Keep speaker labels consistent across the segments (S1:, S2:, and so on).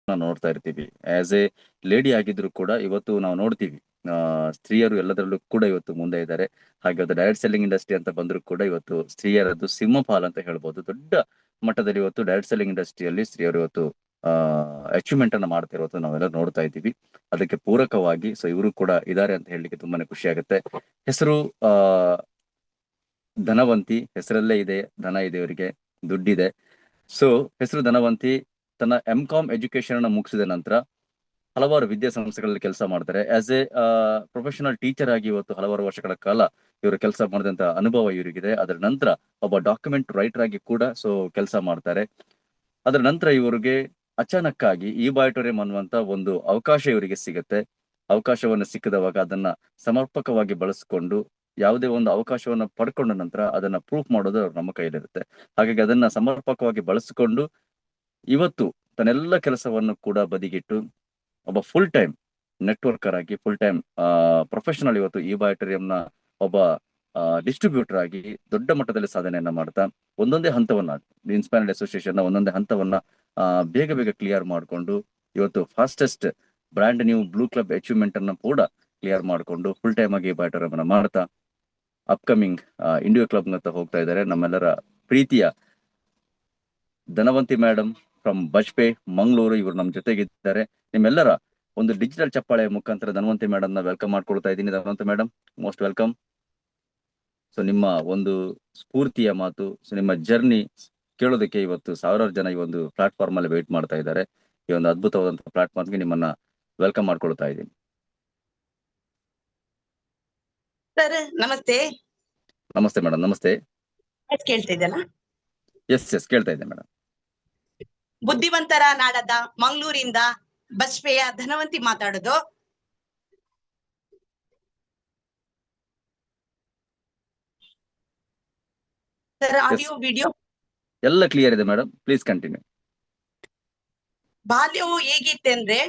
S1: ನಾವು ನೋಡ್ತಾ ಇರ್ತೀವಿ. ಆಸ್ ಎ ಲೇಡಿ ಆಗಿದ್ರು ಕೂಡ ಇವತ್ತು ನಾವು ನೋಡ್ತೀವಿ ಸ್ತ್ರೀಯರು ಎಲ್ಲದರಲ್ಲೂ ಕೂಡ ಇವತ್ತು ಮುಂದೆ ಇದ್ದಾರೆ. ಹಾಗೆ ಅದು ಡೈರೆಕ್ಟ್ ಸೆಲ್ಲಿಂಗ್ ಇಂಡಸ್ಟ್ರಿ ಅಂತ ಬಂದ್ರು ಕೂಡ ಇವತ್ತು ಸ್ತ್ರೀಯರದ್ದು ಸಿಂಹಪಾಲ್ ಅಂತ ಹೇಳ್ಬೋದು. ದೊಡ್ಡ ಮಟ್ಟದಲ್ಲಿ ಇವತ್ತು ಡೈರೆಕ್ಟ್ ಸೆಲ್ಲಿಂಗ್ ಇಂಡಸ್ಟ್ರಿಯಲ್ಲಿ ಸ್ತ್ರೀಯರು ಇವತ್ತು ಅಚೀವ್ಮೆಂಟ್ ಅನ್ನ ಮಾಡ್ತಿರೋದು ನಾವೆಲ್ಲ ನೋಡ್ತಾ ಇದ್ದೀವಿ. ಅದಕ್ಕೆ ಪೂರಕವಾಗಿ ಸೊ ಇವರು ಕೂಡ ಇದ್ದಾರೆ ಅಂತ ಹೇಳಲಿಕ್ಕೆ ತುಂಬಾನೇ ಖುಷಿ ಆಗುತ್ತೆ. ಹೆಸರು ಧನವಂತಿ, ಹೆಸರಲ್ಲೇ ಇದೆ, ಧನ ಇದೆ, ಇವರಿಗೆ ದುಡ್ಡಿದೆ. ಸೊ ಹೆಸರು ಧನವಂತಿ ತನ್ನ M.Com ಎಜುಕೇಶನ್ ಅನ್ನ ಮುಗಿಸಿದ ನಂತರ ಹಲವಾರು ವಿದ್ಯಾಸಂಸ್ಥೆಗಳಲ್ಲಿ ಕೆಲಸ ಮಾಡ್ತಾರೆ. ಆಸ್ ಎ ಪ್ರೊಫೆಷನಲ್ ಟೀಚರ್ ಆಗಿ ಇವತ್ತು ಹಲವಾರು ವರ್ಷಗಳ ಕಾಲ ಇವರು ಕೆಲಸ ಮಾಡಿದಂತ ಅನುಭವ ಇವರಿಗಿದೆ. ಅದರ ನಂತರ ಒಬ್ಬ ಡಾಕ್ಯುಮೆಂಟ್ ರೈಟರ್ ಆಗಿ ಕೂಡ ಸೊ ಕೆಲಸ ಮಾಡ್ತಾರೆ. ಅದರ ನಂತರ ಇವರಿಗೆ ಅಚಾನಕ್ಕಾಗಿ ಇ-ಬಯೋಟೋರಿಯಂ ಅನ್ನುವಂತ ಒಂದು ಅವಕಾಶ ಇವರಿಗೆ ಸಿಗುತ್ತೆ. ಅವಕಾಶವನ್ನು ಸಿಕ್ಕಿದವಾಗ ಅದನ್ನ ಸಮರ್ಪಕವಾಗಿ ಬಳಸಿಕೊಂಡು ಯಾವುದೇ ಒಂದು ಅವಕಾಶವನ್ನು ಪಡ್ಕೊಂಡ ನಂತರ ಅದನ್ನ ಪ್ರೂಫ್ ಮಾಡೋದು ನಮ್ಮ ಕೈಲಿರುತ್ತೆ. ಹಾಗಾಗಿ ಅದನ್ನ ಸಮರ್ಪಕವಾಗಿ ಬಳಸಿಕೊಂಡು ಇವತ್ತು ತನ್ನೆಲ್ಲ ಕೆಲಸವನ್ನು ಕೂಡ ಬದಿಗಿಟ್ಟು ಒಬ್ಬ ಫುಲ್ ಟೈಮ್ ನೆಟ್ವರ್ಕರ್ ಆಗಿ ಫುಲ್ ಟೈಮ್ ಪ್ರೊಫೆಷನಲ್ ಇವತ್ತು ಇ-ಬಯೋಟೋರಿಯಂನ ಒಬ್ಬ ಡಿಸ್ಟ್ರಿಬ್ಯೂಟರ್ ಆಗಿ ದೊಡ್ಡ ಮಟ್ಟದಲ್ಲಿ ಸಾಧನೆಯನ್ನ ಮಾಡ್ತಾ ಒಂದೊಂದೇ ಹಂತವನ್ನ ಇನ್ಸ್ಪೈರ್ಡ್ ಅಸೋಸಿಯೇಷನ್ ಒಂದೊಂದೇ ಹಂತವನ್ನ ಬೇಗ ಬೇಗ ಕ್ಲಿಯರ್ ಮಾಡಿಕೊಂಡು ಇವತ್ತು fastest brand new blue club achievement ಅನ್ನ ಕೂಡ ಕ್ಲಿಯರ್ ಮಾಡಿಕೊಂಡು ಫುಲ್ ಟೈಮ್ ಆಗಿ ಇ-ಬಯೋಟೋರಿಯಂ ಅನ್ನ ಮಾಡ್ತಾ ಅಪ್ಕಮಿಂಗ್ ಇಂಡಿಯಾ ಕ್ಲಬ್ ನತ್ತ ಹೋಗ್ತಾ ಇದ್ದಾರೆ ನಮ್ಮೆಲ್ಲರ ಪ್ರೀತಿಯ ಧನವಂತಿ ಮೇಡಮ್ ಫ್ರಮ್ ಬಜ್ಪೆ ಮಂಗಳೂರು. ಇವರು ನಮ್ಮ ಜೊತೆಗಿದ್ದಾರೆ. ನಿಮ್ಮೆಲ್ಲರ ಒಂದು ಡಿಜಿಟಲ್ ಚಪ್ಪಾಳೆ ಮುಖಾಂತರ ಧನವಂತಿ ಮೇಡಮ್ ನ ವೆಲ್ಕಮ್ ಮಾಡ್ಕೊಳ್ತಾ ಇದ್ದೀನಿ. Dhanavanti madam, most welcome. So ನಿಮ್ಮ ಒಂದು ಸ್ಫೂರ್ತಿಯ ಮಾತು, ಸೊ ನಿಮ್ಮ ಜರ್ನಿ ಕೇಳೋದಕ್ಕೆ ಇವತ್ತು ಸಾವಿರಾರು ಜನ ಈ ಒಂದು ಪ್ಲಾಟ್ಫಾರ್ಮ್ ಅಲ್ಲಿ ವೇಟ್ ಮಾಡ್ತಾ ಇದ್ದಾರೆ. ಈ ಒಂದು ಅದ್ಭುತವಾದಂತಹ ಪ್ಲಾಟ್ಫಾರ್ಮ್ಗೆ ನಿಮ್ಮನ್ನ ವೆಲ್ಕಮ್ ಮಾಡ್ಕೊಳ್ತಾ ಇದ್ದೀನಿ.
S2: ಸರ್ ನಮಸ್ತೆ.
S1: ನಮಸ್ತೆ ಮೇಡಮ್. ನಮಸ್ತೆ.
S2: ಕೇಳ್ತಾ ಇದ್ದೇನಾ?
S1: ಎಸ್ ಕೇಳ್ತಾ ಇದ್ದೆ ಮೇಡಮ್.
S2: ಬುದ್ಧಿವಂತರ ನಾಡದ ಮಂಗಳೂರಿಂದ ಬಜ್ಪೆಯ ಧನವಂತಿ ಮಾತಾಡೋದು. ಸರ್ ಆಡಿಯೋ ವಿಡಿಯೋ
S1: ಎಲ್ಲ ಕ್ಲಿಯರ್ ಇದೆ ಮೇಡಮ್, ಪ್ಲೀಸ್ ಕಂಟಿನ್ಯೂ.
S2: ಬಾಲ್ಯವು ಹೇಗಿತ್ತೆಂದ್ರೆ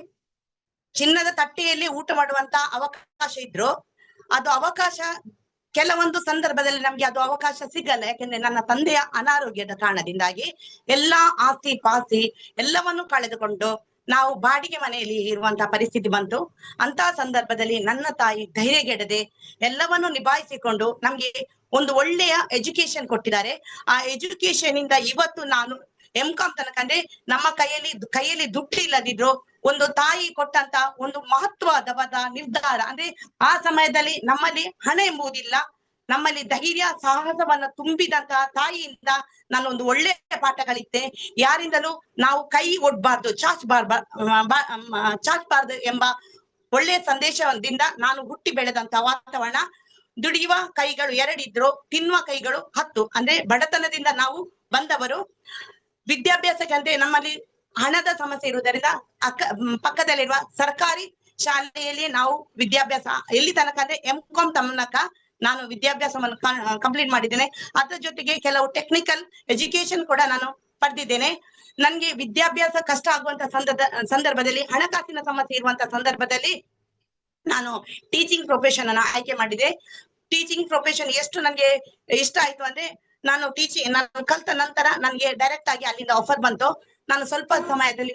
S2: ಚಿನ್ನದ ತಟ್ಟೆಯಲ್ಲಿ ಊಟ ಮಾಡುವಂತ ಅವಕಾಶ ಇದ್ರು. ಅದು ಅವಕಾಶ ಕೆಲವೊಂದು ಸಂದರ್ಭದಲ್ಲಿ ನಮ್ಗೆ ಅದು ಅವಕಾಶ ಸಿಗಲ್ಲ. ಯಾಕೆಂದ್ರೆ ನನ್ನ ತಂದೆಯ ಅನಾರೋಗ್ಯದ ಕಾರಣದಿಂದಾಗಿ ಎಲ್ಲಾ ಆಸ್ತಿ ಪಾಸ್ತಿ ಎಲ್ಲವನ್ನು ಕಳೆದುಕೊಂಡು ನಾವು ಬಾಡಿಗೆ ಮನೆಯಲ್ಲಿ ಇರುವಂತಹ ಪರಿಸ್ಥಿತಿ ಬಂತು. ಅಂತ ಸಂದರ್ಭದಲ್ಲಿ ನನ್ನ ತಾಯಿ ಧೈರ್ಯಗೆಡದೆ ಎಲ್ಲವನ್ನು ನಿಭಾಯಿಸಿಕೊಂಡು ನಮ್ಗೆ ಒಂದು ಒಳ್ಳೆಯ ಎಜುಕೇಶನ್ ಕೊಟ್ಟಿದ್ದಾರೆ. ಆ ಎಜುಕೇಶನ್ ಇಂದ ಇವತ್ತು ನಾನು M.Com ತನಕ ಅಂದ್ರೆ ನಮ್ಮ ಕೈಯಲ್ಲಿ ದುಡ್ಡು ಇಲ್ಲದಿದ್ರು ಒಂದು ತಾಯಿ ಕೊಟ್ಟಂತ ಒಂದು ಮಹತ್ವವಾದ ನಿರ್ಧಾರ ಅಂದ್ರೆ ಆ ಸಮಯದಲ್ಲಿ ನಮ್ಮಲ್ಲಿ ಹಣ ಎಂಬುದಿಲ್ಲ, ನಮ್ಮಲ್ಲಿ ಧೈರ್ಯ ಸಾಹಸವನ್ನ ತುಂಬಿದಂತಹ ತಾಯಿಯಿಂದ ನಾನು ಒಂದು ಒಳ್ಳೆಯ ಪಾಠ ಕಲಿತೆ. ಯಾರಿಂದಲೂ ನಾವು ಕೈ ಒಡ್ಬಾರ್ದು, ಚಾಚಬಾರ್ದು ಎಂಬ ಒಳ್ಳೆಯ ಸಂದೇಶದಿಂದ ನಾನು ಹುಟ್ಟಿ ಬೆಳೆದಂತ ವಾತಾವರಣ. ದುಡಿಯುವ ಕೈಗಳು 2 ಇದ್ರು, ತಿನ್ನುವ ಕೈಗಳು 10. ಅಂದ್ರೆ ಬಡತನದಿಂದ ನಾವು ಬಂದವರು. ವಿದ್ಯಾಭ್ಯಾಸಕ್ಕೆ ಅಂದ್ರೆ ನಮ್ಮಲ್ಲಿ ಹಣದ ಸಮಸ್ಯೆ ಇರುವುದರಿಂದ ಪಕ್ಕದಲ್ಲಿರುವ ಸರ್ಕಾರಿ ಶಾಲೆಯಲ್ಲಿ ನಾವು ವಿದ್ಯಾಭ್ಯಾಸ ಎಲ್ಲಿ ತನಕ ಅಂದ್ರೆ M.Com ತನಕ ನಾನು ವಿದ್ಯಾಭ್ಯಾಸವನ್ನು ಕಂಪ್ಲೀಟ್ ಮಾಡಿದ್ದೇನೆ. ಅದರ ಜೊತೆಗೆ ಕೆಲವು ಟೆಕ್ನಿಕಲ್ ಎಜುಕೇಶನ್ ಕೂಡ ನಾನು ಪಡೆದಿದ್ದೇನೆ. ನನ್ಗೆ ವಿದ್ಯಾಭ್ಯಾಸ ಕಷ್ಟ ಆಗುವಂತ ಸಂದರ್ಭದಲ್ಲಿ ಹಣಕಾಸಿನ ಸಮಸ್ಯೆ ಇರುವಂತ ಸಂದರ್ಭದಲ್ಲಿ ನಾನು ಟೀಚಿಂಗ್ ಪ್ರೊಫೆಷನ್ ಅನ್ನ ಆಯ್ಕೆ ಮಾಡಿದೆ. ಟೀಚಿಂಗ್ ಪ್ರೊಫೆಷನ್ ಎಷ್ಟು ನನ್ಗೆ ಇಷ್ಟ ಆಯ್ತು ಅಂದ್ರೆ ನಾನು ಕಲ್ತ ನಂತರ ನನ್ಗೆ ಡೈರೆಕ್ಟ್ ಆಗಿ ಅಲ್ಲಿಂದ ಆಫರ್ ಬಂತು. ನಾನು ಸ್ವಲ್ಪ ಸಮಯದಲ್ಲಿ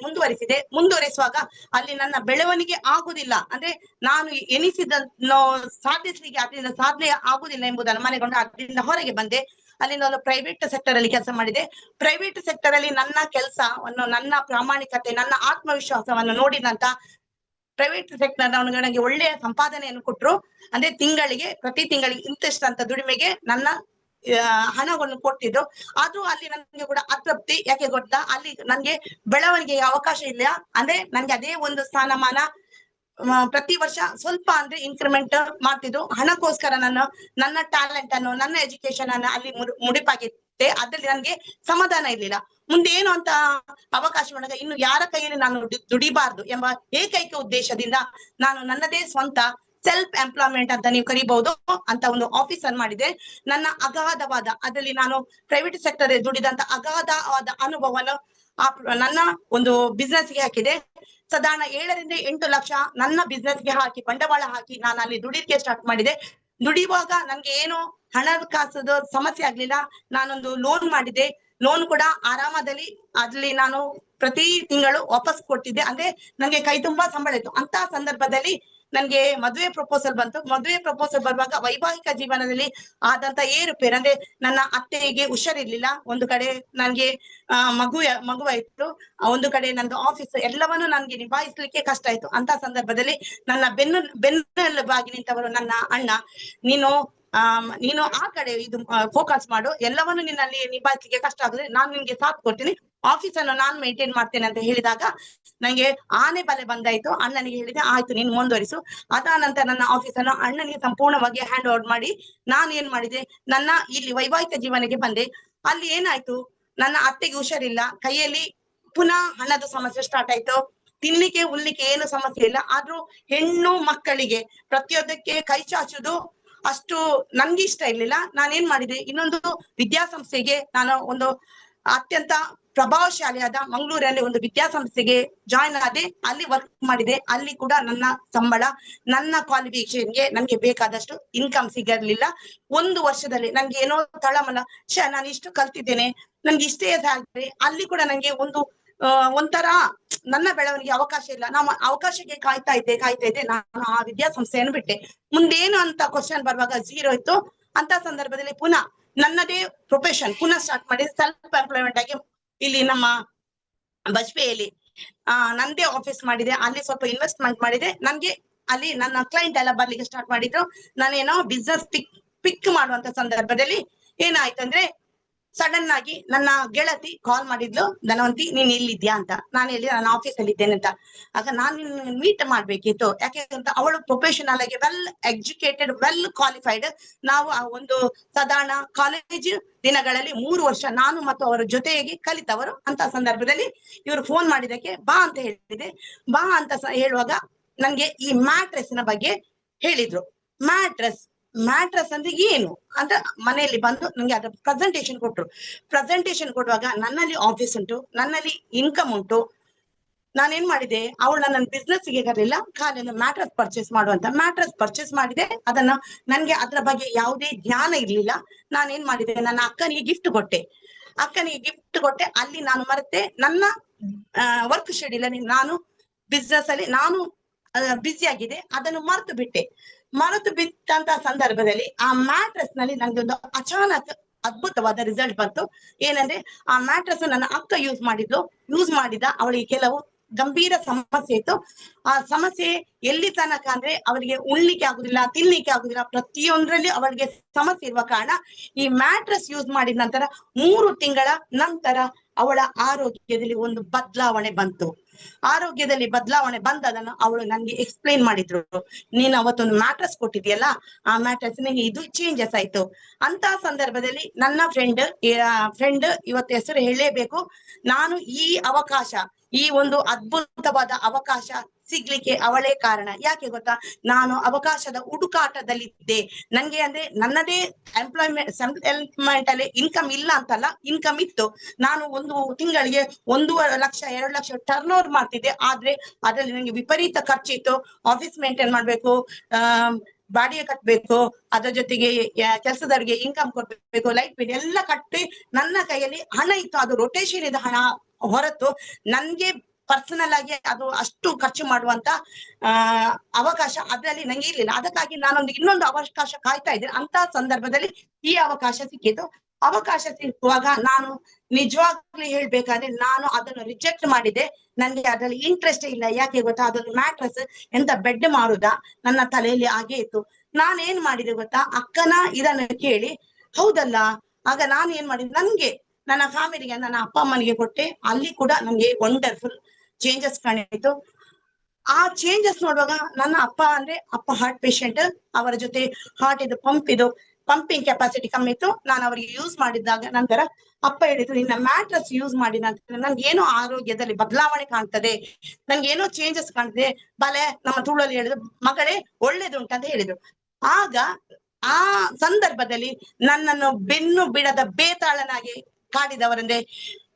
S2: ಮುಂದುವರಿಸುವಾಗ ಅಲ್ಲಿ ನನ್ನ ಬೆಳವಣಿಗೆ ಆಗುದಿಲ್ಲ, ಅಂದ್ರೆ ನಾನು ಎನಿಸಿದ್ದನ್ನು ಸಾಧಿಸ್ಲಿಕ್ಕೆ ಅದರಿಂದ ಸಾಧನೆ ಆಗುದಿಲ್ಲ ಎಂಬುದನ್ನು ಮನೆಗೊಂಡು ಅದರಿಂದ ಹೊರಗೆ ಬಂದೆ. ಅಲ್ಲಿಂದ ಒಂದು ಪ್ರೈವೇಟ್ ಸೆಕ್ಟರ್ ಅಲ್ಲಿ ಕೆಲಸ ಮಾಡಿದೆ. ಪ್ರೈವೇಟ್ ಸೆಕ್ಟರ್ ಅಲ್ಲಿ ನನ್ನ ಕೆಲಸವನ್ನು, ನನ್ನ ಪ್ರಾಮಾಣಿಕತೆ, ನನ್ನ ಆತ್ಮವಿಶ್ವಾಸವನ್ನು ನೋಡಿದಂತ ಪ್ರೈವೇಟ್ ಸೆಕ್ಟರ್ ನನಗೆ ಒಳ್ಳೆಯ ಸಂಪಾದನೆಯನ್ನು ಕೊಟ್ರು. ಅಂದ್ರೆ ಪ್ರತಿ ತಿಂಗಳಿಗೆ ಇಂತಿಷ್ಟು ಅಂತ ದುಡಿಮೆಗೆ ನನ್ನ ಹಣವನ್ನು ಕೊಟ್ಟಿದ್ರು. ಆದ್ರೂ ಅಲ್ಲಿ ನನಗೆ ಕೂಡ ಅತೃಪ್ತಿ. ಯಾಕೆ ಗೊತ್ತಾ, ಅಲ್ಲಿ ನನ್ಗೆ ಬೆಳವಣಿಗೆಗೆ ಅವಕಾಶ ಇಲ್ಲ. ಅಂದ್ರೆ ನನ್ಗೆ ಅದೇ ಒಂದು ಸ್ಥಾನಮಾನ ಪ್ರತಿ ವರ್ಷ ಸ್ವಲ್ಪ ಅಂದ್ರೆ ಇನ್ಕ್ರಿಮೆಂಟ್ ಮಾಡ್ತಿದ್ರು. ಹಣಕ್ಕೋಸ್ಕರ ನನ್ನ ಟ್ಯಾಲೆಂಟ್ ಅನ್ನು, ನನ್ನ ಎಜುಕೇಶನ್ ಅನ್ನು ಅಲ್ಲಿ ಮುಡಿಪಾಗಿತ್ತೆ. ಅದ್ರಲ್ಲಿ ನನ್ಗೆ ಸಮಾಧಾನ ಇರ್ಲಿಲ್ಲ. ಮುಂದೆ ಏನು ಅಂತ ಅವಕಾಶ ಬಂದಾಗ ಇನ್ನು ಯಾರ ಕೈಯಲ್ಲಿ ನಾನು ದುಡಿಬಾರ್ದು ಎಂಬ ಏಕೈಕ ಉದ್ದೇಶದಿಂದ ನಾನು ನನ್ನದೇ ಸ್ವಂತ ಸೆಲ್ಫ್ ಎಂಪ್ಲಾಯ್ಮೆಂಟ್ ಅಂತ ನೀವು ಕರಿಬಹುದು ಅಂತ ಒಂದು ಆಫೀಸ್ ಅನ್ನು ಮಾಡಿದೆ. ನನ್ನ ಅಗಾಧವಾದ ಅದರಲ್ಲಿ ನಾನು ಪ್ರೈವೇಟ್ ಸೆಕ್ಟರ್ ದುಡಿದಂತ ಅಗಾಧವಾದ ಅನುಭವವನ್ನು ನನ್ನ ಒಂದು ಬಿಸ್ನೆಸ್ ಗೆ ಹಾಕಿದೆ. ಸಾಧಾರಣ 7 ರಿಂದ 8 ಲಕ್ಷ ನನ್ನ ಬಿಸ್ನೆಸ್ ಗೆ ಹಾಕಿ ಬಂಡವಾಳ ಹಾಕಿ ನಾನು ಅಲ್ಲಿ ದುಡಿಲಿಕ್ಕೆ ಸ್ಟಾರ್ಟ್ ಮಾಡಿದೆ. ದುಡಿಯುವಾಗ ನನ್ಗೆ ಏನು ಹಣಕಾಸದ ಸಮಸ್ಯೆ ಆಗ್ಲಿಲ್ಲ. ನಾನೊಂದು ಲೋನ್ ಮಾಡಿದೆ. ಲೋನ್ ಕೂಡ ಆರಾಮದಲ್ಲಿ ಅಲ್ಲಿ ನಾನು ಪ್ರತಿ ತಿಂಗಳು ವಾಪಸ್ ಕೊಡ್ತಿದ್ದೆ. ಅಂದ್ರೆ ನಂಗೆ ಕೈ ತುಂಬಾ ಸಂಬಳ ಇತ್ತು. ಅಂತ ಸಂದರ್ಭದಲ್ಲಿ ನನ್ಗೆ ಮದುವೆ ಪ್ರಪೋಸಲ್ ಬಂತು. ಮದುವೆ ಪ್ರಪೋಸಲ್ ಬರುವಾಗ ವೈವಾಹಿಕ ಜೀವನದಲ್ಲಿ ಆದಂತ ಏರುಪೇರು, ಅಂದ್ರೆ ನನ್ನ ಅತ್ತೆಗೆ ಹುಷಾರಿರ್ಲಿಲ್ಲ, ಒಂದು ಕಡೆ ನನ್ಗೆ ಮಗುವಾಯ್ತು, ಒಂದು ಕಡೆ ನಂದು ಆಫೀಸ್, ಎಲ್ಲವನ್ನು ನನ್ಗೆ ನಿಭಾಯಿಸ್ಲಿಕ್ಕೆ ಕಷ್ಟ ಆಯ್ತು. ಅಂತ ಸಂದರ್ಭದಲ್ಲಿ ನನ್ನ ಬೆನ್ನೆಲುಬಾಗಿ ನಿಂತವರು ನನ್ನ ಅಣ್ಣ, ನೀನು ಆ ಕಡೆ ಇದು ಫೋಕಸ್ ಮಾಡು, ಎಲ್ಲವನ್ನು ನಿನ್ನಲ್ಲಿ ನಿಭಾಯಿಸ್ಲಿಕ್ಕೆ ಕಷ್ಟ ಆಗುತ್ತೆ, ನಾನು ನಿನ್ಗೆ ಸಾಥ್ ಕೊಡ್ತೀನಿ, ಆಫೀಸ್ ಅನ್ನು ನಾನು ಮೇಂಟೈನ್ ಮಾಡ್ತೇನೆ ಅಂತ ಹೇಳಿದಾಗ ನಂಗೆ ಆನೆ ಬಲೆ ಬಂದಾಯ್ತು. ಅಣ್ಣನಿಗೆ ಹೇಳಿದೆ, ಆಯ್ತು ನೀನು ಮುಂದುವರಿಸು. ಅದ ನಂತರ ನನ್ನ ಆಫೀಸ್ ಅನ್ನು ಅಣ್ಣನಿಗೆ ಸಂಪೂರ್ಣವಾಗಿ ಹ್ಯಾಂಡ್ ಓವರ್ ಮಾಡಿ ನಾನು ಏನ್ ಮಾಡಿದೆ, ನನ್ನ ಇಲ್ಲಿ ವೈವಾಹಿಕ ಜೀವನಕ್ಕೆ ಬಂದೆ. ಅಲ್ಲಿ ಏನಾಯ್ತು, ನನ್ನ ಅತ್ತೆಗೆ ಹುಷಾರಿಲ್ಲ, ಕೈಯಲ್ಲಿ ಪುನಃ ಹಣದ ಸಮಸ್ಯೆ ಸ್ಟಾರ್ಟ್ ಆಯ್ತು. ತಿನ್ಲಿಕ್ಕೆ ಉಣ್ಲಿಕ್ಕೆ ಏನು ಸಮಸ್ಯೆ ಇಲ್ಲ, ಆದ್ರೂ ಹೆಣ್ಣು ಮಕ್ಕಳಿಗೆ ಪ್ರತಿಯೊಂದಕ್ಕೆ ಕೈ ಚಾಚುದು ಅಷ್ಟು ನನ್ಗೆ ಇಷ್ಟ ಇರ್ಲಿಲ್ಲ. ನಾನೇನ್ ಮಾಡಿದೆ, ಇನ್ನೊಂದು ವಿದ್ಯಾಸಂಸ್ಥೆಗೆ ನಾನು ಒಂದು ಅತ್ಯಂತ ಪ್ರಭಾವಶಾಲಿಯಾದ ಮಂಗಳೂರಲ್ಲಿ ಒಂದು ವಿದ್ಯಾಸಂಸ್ಥೆಗೆ ಜಾಯಿನ್ ಆದೆ. ಅಲ್ಲಿ ವರ್ಕ್ ಮಾಡಿದೆ. ಅಲ್ಲಿ ಕೂಡ ನನ್ನ ಸಂಬಳ, ನನ್ನ ಕ್ವಾಲಿಫಿಕೇಶನ್ಗೆ ನನ್ಗೆ ಬೇಕಾದಷ್ಟು ಇನ್ಕಮ್ ಸಿಗಲಿಲ್ಲ. 1 ವರ್ಷದಲ್ಲಿ ನನ್ಗೆ ಏನೋ ತಳಮಳ, ನಾನು ಇಷ್ಟು ಕಲ್ತಿದ್ದೇನೆ, ನನ್ಗೆ ಇಷ್ಟೇ ಸ್ಯಾಲರಿ. ಅಲ್ಲಿ ಕೂಡ ನಂಗೆ ಒಂಥರ ನನ್ನ ಬೆಳವಣಿಗೆ ಅವಕಾಶ ಇಲ್ಲ. ನಾವು ಅವಕಾಶಕ್ಕೆ ಕಾಯ್ತಾ ಇದ್ದೆ. ನಾನು ಆ ವಿದ್ಯಾಸಂಸ್ಥೆಯನ್ನು ಬಿಟ್ಟೆ. ಮುಂದೇನು ಅಂತ ಕ್ವಶನ್ ಬರುವಾಗ 0 ಇತ್ತು. ಅಂತ ಸಂದರ್ಭದಲ್ಲಿ ಪುನಃ ನನ್ನದೇ ಪ್ರೊಫೆಷನ್ ಪುನಃ ಸ್ಟಾರ್ಟ್ ಮಾಡಿದೆ. ಸೆಲ್ಫ್ ಎಂಪ್ಲಾಯ್ಮೆಂಟ್ ಆಗಿ ಇಲ್ಲಿ ನಮ್ಮ ಬಜ್ಪೆಯಲ್ಲಿ ನಂದೇ ಆಫೀಸ್ ಮಾಡಿದೆ. ಅಲ್ಲಿ ಸ್ವಲ್ಪ ಇನ್ವೆಸ್ಟ್ಮೆಂಟ್ ಮಾಡಿದೆ. ನನ್ಗೆ ಅಲ್ಲಿ ನನ್ನ ಕ್ಲೈಂಟ್ ಎಲ್ಲ ಬರ್ಲಿಕ್ಕೆ ಸ್ಟಾರ್ಟ್ ಮಾಡಿದ್ರು. ನಾನೇನೋ ಬಿಸ್ನೆಸ್ ಪಿಕ್ ಮಾಡುವಂತ ಸಂದರ್ಭದಲ್ಲಿ ಏನಾಯ್ತು ಅಂದ್ರೆ, ಸಡನ್ ಆಗಿ ನನ್ನ ಗೆಳತಿ ಕಾಲ್ ಮಾಡಿದ್ಲು, ಧನವಂತಿ ನೀನ್ ಇಲ್ಲಿದ್ಯಾ ಅಂತ. ನಾನು ಹೇಳಿ ನಾನು ಆಫೀಸ್ ಅಲ್ಲಿ ಇದ್ದೇನೆ ಅಂತ. ಆಗ ನಾನು ಮೀಟ್ ಮಾಡ್ಬೇಕಿತ್ತು. ಯಾಕೆ ಅಂತ, ಅವಳು ಪ್ರೊಫೆಷನಲ್ ಆಗಿ ವೆಲ್ ಎಜುಕೇಟೆಡ್, ವೆಲ್ ಕ್ವಾಲಿಫೈಡ್. ನಾವು ಆ ಒಂದು ಸಾಧಾರಣ ಕಾಲೇಜ್ ದಿನಗಳಲ್ಲಿ 3 ವರ್ಷ ನಾನು ಮತ್ತು ಅವರ ಜೊತೆಗೆ ಕಲಿತವರು. ಅಂತ ಸಂದರ್ಭದಲ್ಲಿ ಇವರು ಫೋನ್ ಮಾಡಿದಕ್ಕೆ ಬಾ ಅಂತ ಹೇಳಿದೆ. ಬಾ ಅಂತ ಹೇಳುವಾಗ ನನ್ಗೆ ಈ ಮ್ಯಾಟ್ರೆಸ್ ನ ಬಗ್ಗೆ ಹೇಳಿದ್ರು. ಮ್ಯಾಟ್ರೆಸ್ ಅಂದ್ರೆ ಏನು ಅಂತ ಮನೆಯಲ್ಲಿ ಬಂದು ನಂಗೆ ಅದ್ರ ಪ್ರೆಸೆಂಟೇಶನ್ ಕೊಟ್ರು. ಪ್ರೆಸೆಂಟೇಶನ್ ಕೊಡುವಾಗ ನನ್ನಲ್ಲಿ ಆಫೀಸ್ ಉಂಟು, ನನ್ನಲ್ಲಿ ಇನ್ಕಮ್ ಉಂಟು. ನಾನೇನ್ ಮಾಡಿದೆ, ಅವಳು ನನ್ನ ಬಿಸ್ನೆಸ್ ಗೆ ಕರಲಿಲ್ಲ, ಖಾಲಿ ಮ್ಯಾಟ್ರೆಸ್ ಪರ್ಚೇಸ್ ಮಾಡಿದೆ. ಅದನ್ನ ನನ್ಗೆ ಅದ್ರ ಬಗ್ಗೆ ಯಾವುದೇ ಜ್ಞಾನ ಇರ್ಲಿಲ್ಲ. ನಾನೇನ್ ಮಾಡಿದೆ, ನನ್ನ ಅಕ್ಕನಿಗೆ ಗಿಫ್ಟ್ ಕೊಟ್ಟೆ. ಅಲ್ಲಿ ನಾನು ಮರೆತೆ ನನ್ನ ವರ್ಕ್ ಶೆಡ್ಯೂಲ್ ಅಲ್ಲಿ ನಾನು ಬಿಸ್ನೆಸ್ ಅಲ್ಲಿ ನಾನು ಬ್ಯುಸಿ ಆಗಿದೆ, ಅದನ್ನು ಮರೆತು ಬಿಟ್ಟಂತ ಸಂದರ್ಭದಲ್ಲಿ ಆ ಮ್ಯಾಟ್ರೆಸ್ ನಲ್ಲಿ ನಂಗೆ ಒಂದು ಅಚಾನಕ್ ಅದ್ಭುತವಾದ ರಿಸಲ್ಟ್ ಬಂತು. ಏನಂದ್ರೆ, ಆ ಮ್ಯಾಟ್ರೆಸ್ ನನ್ನ ಅಕ್ಕ ಯೂಸ್ ಮಾಡಿದ ಅವಳಿಗೆ ಕೆಲವು ಗಂಭೀರ ಸಮಸ್ಯೆ ಇತ್ತು. ಆ ಸಮಸ್ಯೆ ಎಲ್ಲಿ ತನಕ ಅಂದ್ರೆ, ಅವರಿಗೆ ಉಣ್ಲಿಕ್ಕೆ ಆಗುದಿಲ್ಲ, ತಿನ್ಲಿಕ್ಕೆ ಆಗುದಿಲ್ಲ, ಪ್ರತಿಯೊಂದರಲ್ಲಿ ಅವಳಿಗೆ ಸಮಸ್ಯೆ ಇರುವ ಕಾರಣ ಈ ಮ್ಯಾಟ್ರೆಸ್ ಯೂಸ್ ಮಾಡಿದ ನಂತರ 3 ತಿಂಗಳ ನಂತರ ಅವಳ ಆರೋಗ್ಯದಲ್ಲಿ ಒಂದು ಬದಲಾವಣೆ ಬಂತು. ಆರೋಗ್ಯದಲ್ಲಿ ಬದಲಾವಣೆ ಬಂದದನ್ನು ಅವಳು ನನ್ಗೆ ಎಕ್ಸ್ಪ್ಲೈನ್ ಮಾಡಿದ್ರು. ನೀನ್ ಅವತ್ತೊಂದು ಮ್ಯಾಟ್ರೆಸ್ ಕೊಟ್ಟಿದ್ಯಲ್ಲ, ಆ ಮ್ಯಾಟ್ರೆಸ್ ನಿಂಗೆ ಇದು ಚೇಂಜಸ್ ಆಯ್ತು. ಅಂತ ಸಂದರ್ಭದಲ್ಲಿ ನನ್ನ ಫ್ರೆಂಡ್ ಇವತ್ತು ಹೆಸರು ಹೇಳಲೇಬೇಕು. ನಾನು ಈ ಒಂದು ಅದ್ಭುತವಾದ ಅವಕಾಶ ಸಿಗ್ಲಿಕ್ಕೆ ಅವಳೇ ಕಾರಣ. ಯಾಕೆ ಗೊತ್ತಾ, ನಾನು ಅವಕಾಶದ ಹುಡುಕಾಟದಲ್ಲಿದ್ದೆ. ನನ್ಗೆ ಅಂದ್ರೆ ನನ್ನದೇ ಎಂಪ್ಲಾಯ್ಮೆಂಟ್ ಅಲ್ಲಿ ಇನ್ಕಮ್ ಇಲ್ಲ ಅಂತಲ್ಲ, ಇನ್ಕಮ್ ಇತ್ತು. ನಾನು ಒಂದು ತಿಂಗಳಿಗೆ 1.5 ಲಕ್ಷ 2 ಲಕ್ಷ ಟರ್ನ್ ಓವರ್ ಮಾಡ್ತಿದ್ದೆ. ಆದ್ರೆ ಅದ್ರಲ್ಲಿ ನಂಗೆ ವಿಪರೀತ ಖರ್ಚಿತ್ತು. ಆಫೀಸ್ ಮೇಂಟೈನ್ ಮಾಡ್ಬೇಕು, ಬಾಡಿಗೆ ಕಟ್ಬೇಕು, ಅದ್ರ ಜೊತೆಗೆ ಕೆಲಸದವರಿಗೆ ಇನ್ಕಮ್ ಕೊಡ್ಬೇಕು, ಲೈಟ್ ಬಿಲ್ ಎಲ್ಲ ಕಟ್ಟಿ ನನ್ನ ಕೈಯಲ್ಲಿ ಹಣ ಇತ್ತು. ಅದು ರೊಟೇಷನ್ ಇದೆ ಹಣ ಹೊರತು ನನ್ಗೆ ಪರ್ಸನಲ್ ಆಗಿ ಅದು ಅಷ್ಟು ಖರ್ಚು ಮಾಡುವಂತ ಅವಕಾಶ ಅದ್ರಲ್ಲಿ ನಂಗೆ ಇರ್ಲಿಲ್ಲ. ಅದಕ್ಕಾಗಿ ನಾನೊಂದು ಇನ್ನೊಂದು ಅವಕಾಶ ಕಾಯ್ತಾ ಇದ್ದೆ. ಅಂತ ಸಂದರ್ಭದಲ್ಲಿ ಈ ಅವಕಾಶ ಸಿಕ್ಕಿತು. ಅವಕಾಶ ಸಿಕ್ಕುವಾಗ ನಾನು ನಿಜವಾಗ್ಲೂ ಹೇಳ್ಬೇಕಾದ್ರೆ ನಾನು ಅದನ್ನು ರಿಜೆಕ್ಟ್ ಮಾಡಿದೆ. ನನ್ಗೆ ಅದ್ರಲ್ಲಿ ಇಂಟ್ರೆಸ್ಟ್ ಇಲ್ಲ. ಯಾಕೆ ಗೊತ್ತಾ, ಅದೊಂದು ಮ್ಯಾಟ್ರೆಸ್ ಎಂತ ಬೆಡ್ ಮಾರುದಾ ನನ್ನ ತಲೆಯಲ್ಲಿ ಹಾಗೆ ಇತ್ತು. ನಾನೇನ್ ಮಾಡಿದೆ ಗೊತ್ತಾ, ಅಕ್ಕನ ಇದನ್ನು ಕೇಳಿ ಹೌದಲ್ಲ, ಆಗ ನಾನು ಏನ್ ಮಾಡಿದೆ, ನನ್ಗೆ ನನ್ನ ಫ್ಯಾಮಿಲಿಗೆ, ನನ್ನ ಅಪ್ಪ ಅಮ್ಮನಿಗೆ ಕೊಟ್ಟೆ. ಅಲ್ಲಿ ಕೂಡ ನಂಗೆ ವಂಡರ್ಫುಲ್ ಚೇಂಜಸ್ ಕಾಣಿತು. ಆ ಚೇಂಜಸ್ ನೋಡುವಾಗ ನನ್ನ ಅಪ್ಪ ಹಾರ್ಟ್ ಪೇಷಂಟ್, ಅವರ ಜೊತೆ ಹಾರ್ಟ್ ಪಂಪಿಂಗ್ ಕೆಪಾಸಿಟಿ ಕಮ್ಮಿ ಇತ್ತು. ನಾನು ಅವರಿಗೆ ಯೂಸ್ ಮಾಡಿದಾಗ ನಂತರ ಅಪ್ಪ ಹೇಳಿದ್ರು, ನಿನ್ನ ಮ್ಯಾಟ್ರೆಸ್ ಯೂಸ್ ಮಾಡಿದ ನಂತರ ನನ್ಗೆ ಏನೋ ಆರೋಗ್ಯದಲ್ಲಿ ಬದಲಾವಣೆ ಕಾಣ್ತದೆ, ನನ್ಗೆ ಏನೋ ಚೇಂಜಸ್ ಕಾಣ್ತದೆ. ಬಲೆ ನಮ್ಮ ತುಳಲ್ಲಿ ಹೇಳಿದ್ರು, ಮಗಳೇ ಒಳ್ಳೇದುಂಟು ಅಂತ ಹೇಳಿದ್ರು. ಆಗ ಆ ಸಂದರ್ಭದಲ್ಲಿ ನನ್ನನ್ನು ಬೆನ್ನು ಬಿಡದ ಬೇತಾಳನಾಗಿ ಕಾಡಿದವರಂದ್ರೆ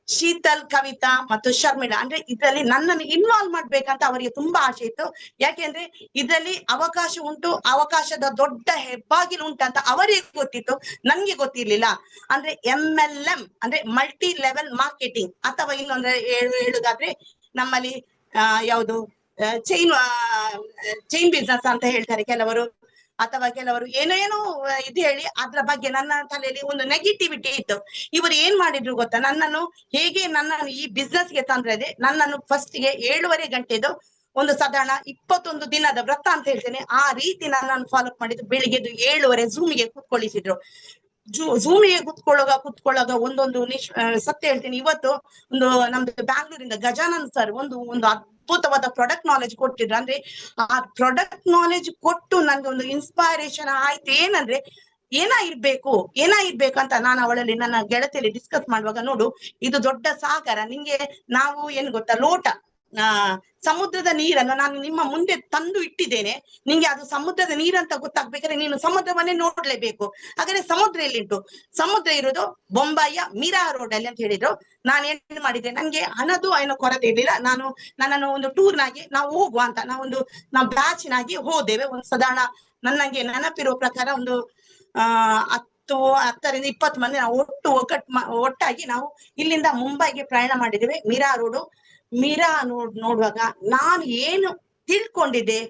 S2: ಶೀತಲ್, ಕವಿತಾ ಮತ್ತು ಶರ್ಮಿಳಾ. ಅಂದ್ರೆ ಇದರಲ್ಲಿ ನನ್ನನ್ನು ಇನ್ವಾಲ್ವ್ ಮಾಡ್ಬೇಕಂತ ಅವರಿಗೆ ತುಂಬಾ ಆಸೆ ಇತ್ತು. ಯಾಕೆಂದ್ರೆ ಇದರಲ್ಲಿ ಅವಕಾಶ ಉಂಟು, ಅವಕಾಶದ ದೊಡ್ಡ ಹೆಬ್ಬಾಗಿಲು ಉಂಟಂತ ಅವರಿಗೆ ಗೊತ್ತಿತ್ತು, ನನ್ಗೆ ಗೊತ್ತಿರ್ಲಿಲ್ಲ. ಅಂದ್ರೆ MLM ಅಂದ್ರೆ ಮಲ್ಟಿ ಲೆವೆಲ್ ಮಾರ್ಕೆಟಿಂಗ್, ಅಥವಾ ಇನ್ನೊಂದ್ರೆ ಹೇಳುದಾದ್ರೆ ನಮ್ಮಲ್ಲಿ ಯಾವುದು ಚೈನ್ ಬಿಸ್ನೆಸ್ ಅಂತ ಹೇಳ್ತಾರೆ ಕೆಲವರು, ಅಥವಾ ಕೆಲವರು ಏನೇನೋ ಇದು ಹೇಳಿ ಅದ್ರ ಬಗ್ಗೆ ನನ್ನ ತಲೆಯಲ್ಲಿ ಒಂದು ನೆಗೆಟಿವಿಟಿ ಇತ್ತು. ಇವರು ಏನ್ ಮಾಡಿದ್ರು ಗೊತ್ತಾ, ನನ್ನನ್ನು ಹೇಗೆ ನನ್ನನ್ನು ಈ ಬಿಸ್ನೆಸ್ಗೆ ತಂದ್ರೆ ನನ್ನನ್ನು ಫಸ್ಟ್ ಗೆ 7:30 ಗಂಟೆದು ಒಂದು ಸಾಧಾರಣ 21 ದಿನದ ವ್ರತ ಅಂತ ಹೇಳ್ತೇನೆ, ಆ ರೀತಿ ನನ್ನನ್ನು ಫಾಲೋ ಮಾಡಿದ್ದು. ಬೆಳಿಗ್ಗೆದು 7:30 ಝೂಮಿಗೆ ಕೂತ್ಕೊಳ್ಳಿಸಿದ್ರು. ಝೂಮಿಗೆ ಕುತ್ಕೊಳ್ಳೋಗ ಒಂದೊಂದು ಸತ್ಯ ಹೇಳ್ತೀನಿ. ಇವತ್ತು ಒಂದು ನಮ್ದು ಬ್ಯಾಂಗ್ಳೂರಿಂದ ಗಜಾನನ್ ಸರ್ ಒಂದು ಅದ್ಭುತವಾದ ಪ್ರಾಡಕ್ಟ್ ನಾಲೆಜ್ ಕೊಟ್ಟಿದ್ರು. ಅಂದ್ರೆ ಆ ಪ್ರಾಡಕ್ಟ್ ನಾಲೆಜ್ ಕೊಟ್ಟು ನನ್ಗೆ ಒಂದು ಇನ್ಸ್ಪೈರೇಷನ್ ಆಯ್ತು. ಏನಂದ್ರೆ ಏನಾಗಿರ್ಬೇಕು ಅಂತ ನಾನು ಅವಳಲ್ಲಿ ನನ್ನ ಗೆಳತಿಯಲ್ಲಿ ಡಿಸ್ಕಸ್ ಮಾಡುವಾಗ, ನೋಡು ಇದು ದೊಡ್ಡ ಸಾಗರ, ನಿಂಗೆ ನಾವು ಏನ್ ಗೊತ್ತಾ, ಲೋಟ ಸಮುದ್ರದ ನೀರನ್ನು ನಾನು ನಿಮ್ಮ ಮುಂದೆ ತಂದು ಇಟ್ಟಿದ್ದೇನೆ, ನಿಂಗೆ ಅದು ಸಮುದ್ರದ ನೀರಂತ ಗೊತ್ತಾಗ್ಬೇಕಾದ್ರೆ ನೀನು ಸಮುದ್ರವನ್ನೇ ನೋಡ್ಲೇಬೇಕು. ಹಾಗಾದ್ರೆ ಸಮುದ್ರ ಎಲ್ಲಿಂಟು? ಸಮುದ್ರ ಇರೋದು ಬೊಂಬಾಯಿಯ ಮೀರಾ ರೋಡ್ ಅಲ್ಲಿ ಅಂತ ಹೇಳಿದ್ರು. ನಾನು ಏನ್ ಮಾಡಿದ್ದೆ, ನನ್ಗೆ ಹಣದ್ದು ಏನೋ ಕೊರತೆ ಇರ್ಲಿಲ್ಲ. ನನ್ನನ್ನು ಒಂದು ಟೂರ್ನಾಗಿ ನಾವು ಹೋಗುವ ಅಂತ ನಾವು ಬ್ಯಾಚಿನಾಗಿ ಹೋದೇವೆ. ಒಂದು ಸಾಧಾರಣ ನನಗೆ ನೆನಪಿರುವ ಪ್ರಕಾರ ಒಂದು 10ರಿಂದ 20 ಮಂದಿ ನಾವು ಒಟ್ಟಾಗಿ ನಾವು ಇಲ್ಲಿಂದ ಮುಂಬೈಗೆ ಪ್ರಯಾಣ ಮಾಡಿದ್ದೇವೆ. ಮೀರಾ ನೋಡುವಾಗ ನಾನು ಏನು ತಿಳ್ಕೊಂಡಿದ್ದೆ,